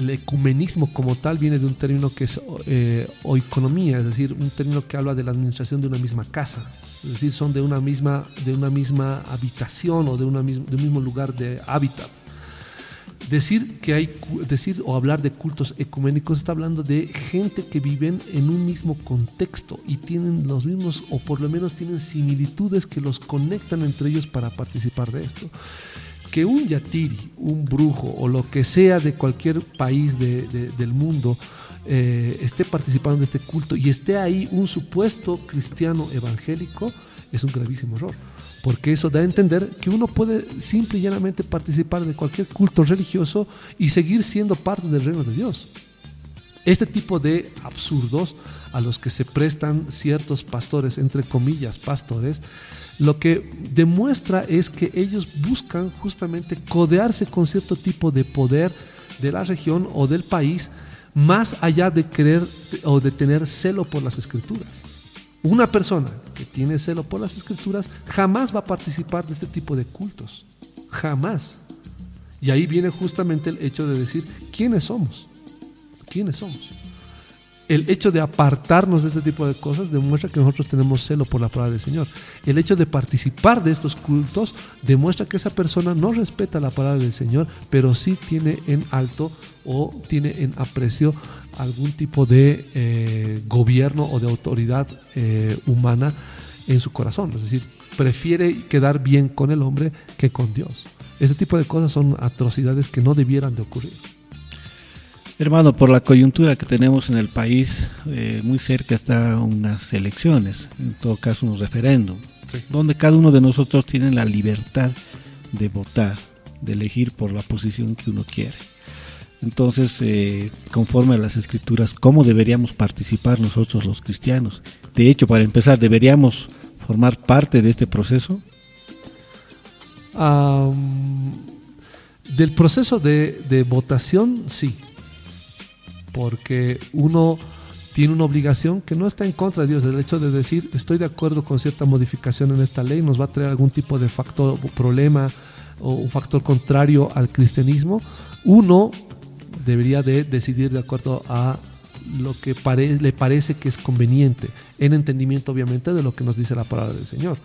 ecumenismo como tal viene de un término que es oikonomía, es decir, un término que habla de la administración de una misma casa, es decir, son de una misma habitación o de un mismo lugar de hábitat. Decir o hablar de cultos ecuménicos está hablando de gente que viven en un mismo contexto y tienen los mismos, o por lo menos tienen similitudes que los conectan entre ellos para participar de esto. Que un yatiri, un brujo o lo que sea de cualquier país del mundo esté participando de este culto y esté ahí un supuesto cristiano evangélico es un gravísimo error. Porque eso da a entender que uno puede simple y llanamente participar de cualquier culto religioso y seguir siendo parte del reino de Dios. Este tipo de absurdos a los que se prestan ciertos pastores, entre comillas pastores, lo que demuestra es que ellos buscan justamente codearse con cierto tipo de poder de la región o del país, más allá de querer o de tener celo por las escrituras. Una persona que tiene celo por las escrituras jamás va a participar de este tipo de cultos. Jamás. Y ahí viene justamente el hecho de decir, ¿quiénes somos? ¿Quiénes somos? El hecho de apartarnos de este tipo de cosas demuestra que nosotros tenemos celo por la palabra del Señor. El hecho de participar de estos cultos demuestra que esa persona no respeta la palabra del Señor, pero sí tiene en alto o tiene en aprecio algún tipo de gobierno o de autoridad humana en su corazón. Es decir, prefiere quedar bien con el hombre que con Dios. Este tipo de cosas son atrocidades que no debieran de ocurrir.
Hermano, por la coyuntura que tenemos en el país, muy cerca están unas elecciones, en todo caso un referéndum, sí, donde cada uno de nosotros tiene la libertad de votar, de elegir por la posición que uno quiere. Entonces, conforme a las escrituras, ¿cómo deberíamos participar nosotros los cristianos? De hecho, para empezar, ¿deberíamos formar parte de este proceso?
Del proceso de votación, sí. Porque uno tiene una obligación que no está en contra de Dios. El hecho de decir, estoy de acuerdo con cierta modificación en esta ley, nos va a traer algún tipo de factor, problema o un factor contrario al cristianismo. Uno debería de decidir de acuerdo a lo que le parece que es conveniente, en entendimiento obviamente de lo que nos dice la palabra del Señor,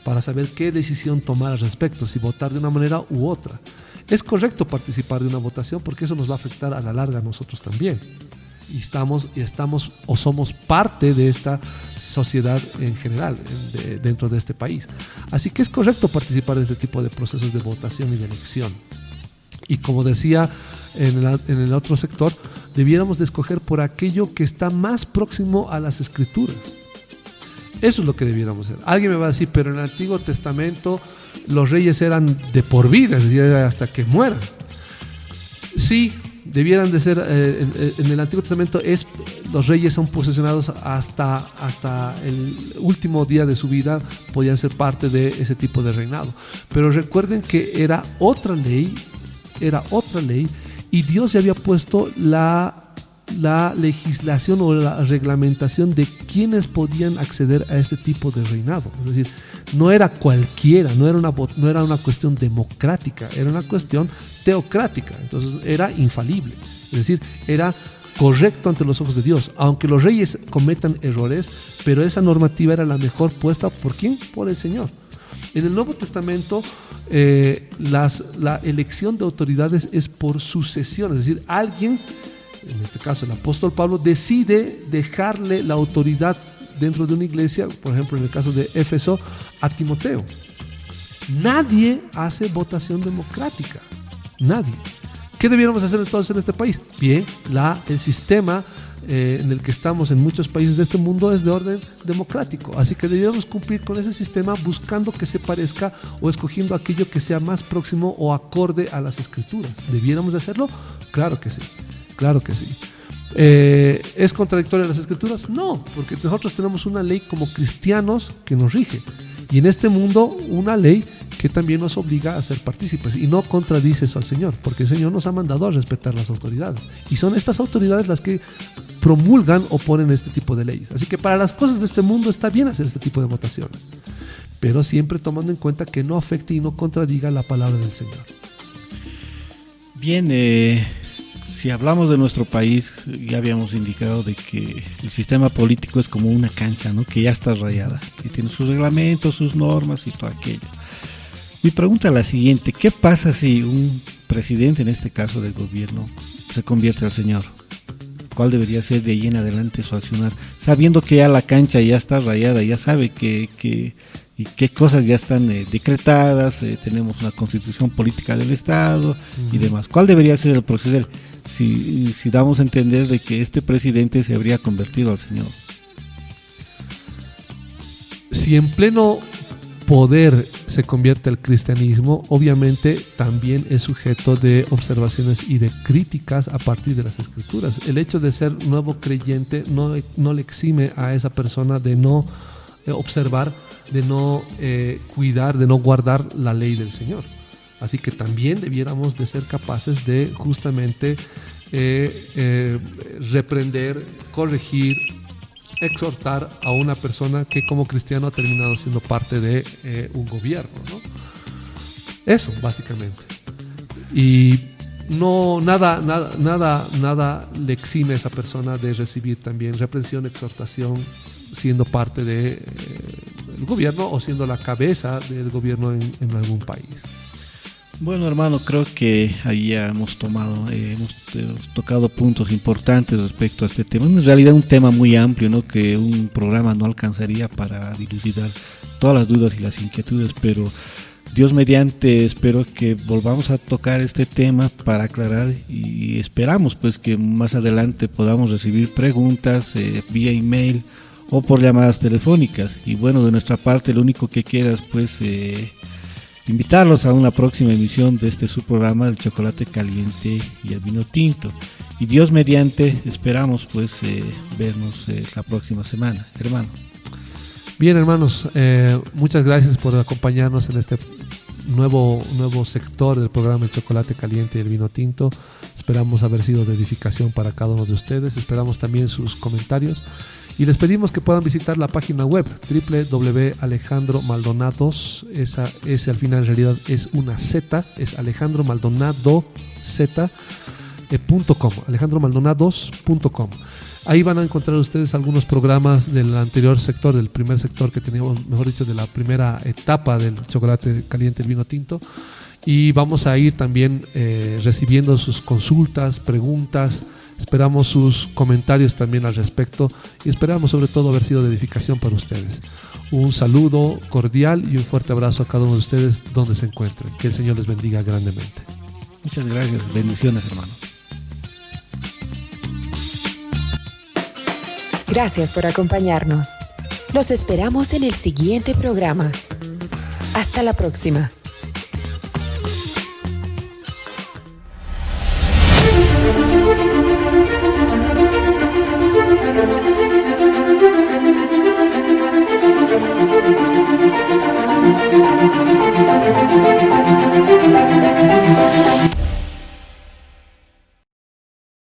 para saber qué decisión tomar al respecto, si votar de una manera u otra. Es correcto participar de una votación porque eso nos va a afectar a la larga a nosotros también. Y estamos o somos parte de esta sociedad en general, dentro de este país. Así que es correcto participar de este tipo de procesos de votación y de elección. Y como decía en el otro sector, debiéramos de escoger por aquello que está más próximo a las escrituras. Eso es lo que debiéramos hacer. Alguien me va a decir, pero en el Antiguo Testamento los reyes eran de por vida, es decir, hasta que mueran. Sí, debieran de ser, en el Antiguo Testamento los reyes son posesionados hasta el último día de su vida, podían ser parte de ese tipo de reinado. Pero recuerden que era otra ley, y Dios ya había puesto la legislación o la reglamentación de quiénes podían acceder a este tipo de reinado. Es decir, no era cualquiera, no era una cuestión democrática, era una cuestión teocrática. Entonces era infalible, es decir, era correcto ante los ojos de Dios, aunque los reyes cometan errores, pero esa normativa era la mejor puesta ¿por quién? Por el Señor. En el Nuevo Testamento la elección de autoridades es por sucesión, es decir, alguien, en este caso el apóstol Pablo, decide dejarle la autoridad dentro de una iglesia, por ejemplo en el caso de Éfeso, a Timoteo. Nadie hace votación democrática, nadie. ¿Qué debiéramos hacer entonces en este país? Bien, el sistema en el que estamos en muchos países de este mundo es de orden democrático, así que debiéramos cumplir con ese sistema buscando que se parezca o escogiendo aquello que sea más próximo o acorde a las escrituras. ¿Debiéramos de hacerlo? Claro que sí, claro que sí. ¿Es contradictoria las escrituras? No, porque nosotros tenemos una ley como cristianos que nos rige, y en este mundo una ley que también nos obliga a ser partícipes, y no contradice eso al Señor, porque el Señor nos ha mandado a respetar las autoridades, y son estas autoridades las que promulgan o ponen este tipo de leyes. Así que para las cosas de este mundo está bien hacer este tipo de votaciones, pero siempre tomando en cuenta que no afecte y no contradiga la palabra del Señor.
Bien, si hablamos de nuestro país, ya habíamos indicado de que el sistema político es como una cancha, ¿no? Que ya está rayada, que tiene sus reglamentos, sus normas y todo aquello. Mi pregunta es la siguiente: ¿qué pasa si un presidente, en este caso del gobierno, se convierte al Señor? ¿Cuál debería ser de ahí en adelante su accionar? Sabiendo que ya la cancha ya está rayada, ya sabe y qué cosas ya están decretadas, tenemos una constitución política del Estado y demás. ¿Cuál debería ser el proceder si damos a entender de que este presidente se habría convertido al Señor?
Si en pleno poder se convierte al cristianismo, obviamente también es sujeto de observaciones y de críticas a partir de las escrituras. El hecho de ser nuevo creyente no le exime a esa persona de no observar, de no cuidar, de no guardar la ley del Señor. Así que también debiéramos de ser capaces de justamente reprender, corregir, exhortar a una persona que como cristiano ha terminado siendo parte de un gobierno, ¿no? Eso, básicamente. Y nada le exime a esa persona de recibir también reprensión, exhortación, siendo parte del gobierno o siendo la cabeza del gobierno en algún país.
Bueno, hermano, creo que ahí ya hemos tocado puntos importantes respecto a este tema. En realidad un tema muy amplio, ¿no? Que un programa no alcanzaría para dilucidar todas las dudas y las inquietudes, pero Dios mediante espero que volvamos a tocar este tema para aclarar, y esperamos pues que más adelante podamos recibir preguntas vía email o por llamadas telefónicas. Y bueno, de nuestra parte lo único que quieras pues invitarlos a una próxima emisión de este su programa, El Chocolate Caliente y el Vino Tinto. Y Dios mediante esperamos pues vernos la próxima semana, hermano.
Bien, hermanos, muchas gracias por acompañarnos en este nuevo sector del programa El Chocolate Caliente y el Vino Tinto. Esperamos haber sido de edificación para cada uno de ustedes. Esperamos también sus comentarios. Y les pedimos que puedan visitar la página web www.alejandromaldonados, esa S al final en realidad es una Z, es alejandromaldonados.com, alejandromaldonados.com. Ahí van a encontrar ustedes algunos programas del anterior sector, del primer sector que teníamos, mejor dicho, de la primera etapa del Chocolate Caliente, el Vino Tinto. Y vamos a ir también recibiendo sus consultas, preguntas. Esperamos sus comentarios también al respecto y esperamos sobre todo haber sido de edificación para ustedes. Un saludo cordial y un fuerte abrazo a cada uno de ustedes donde se encuentren. Que el Señor les bendiga grandemente.
Muchas gracias. Bendiciones, hermano.
Gracias por acompañarnos. Los esperamos en el siguiente programa. Hasta la próxima.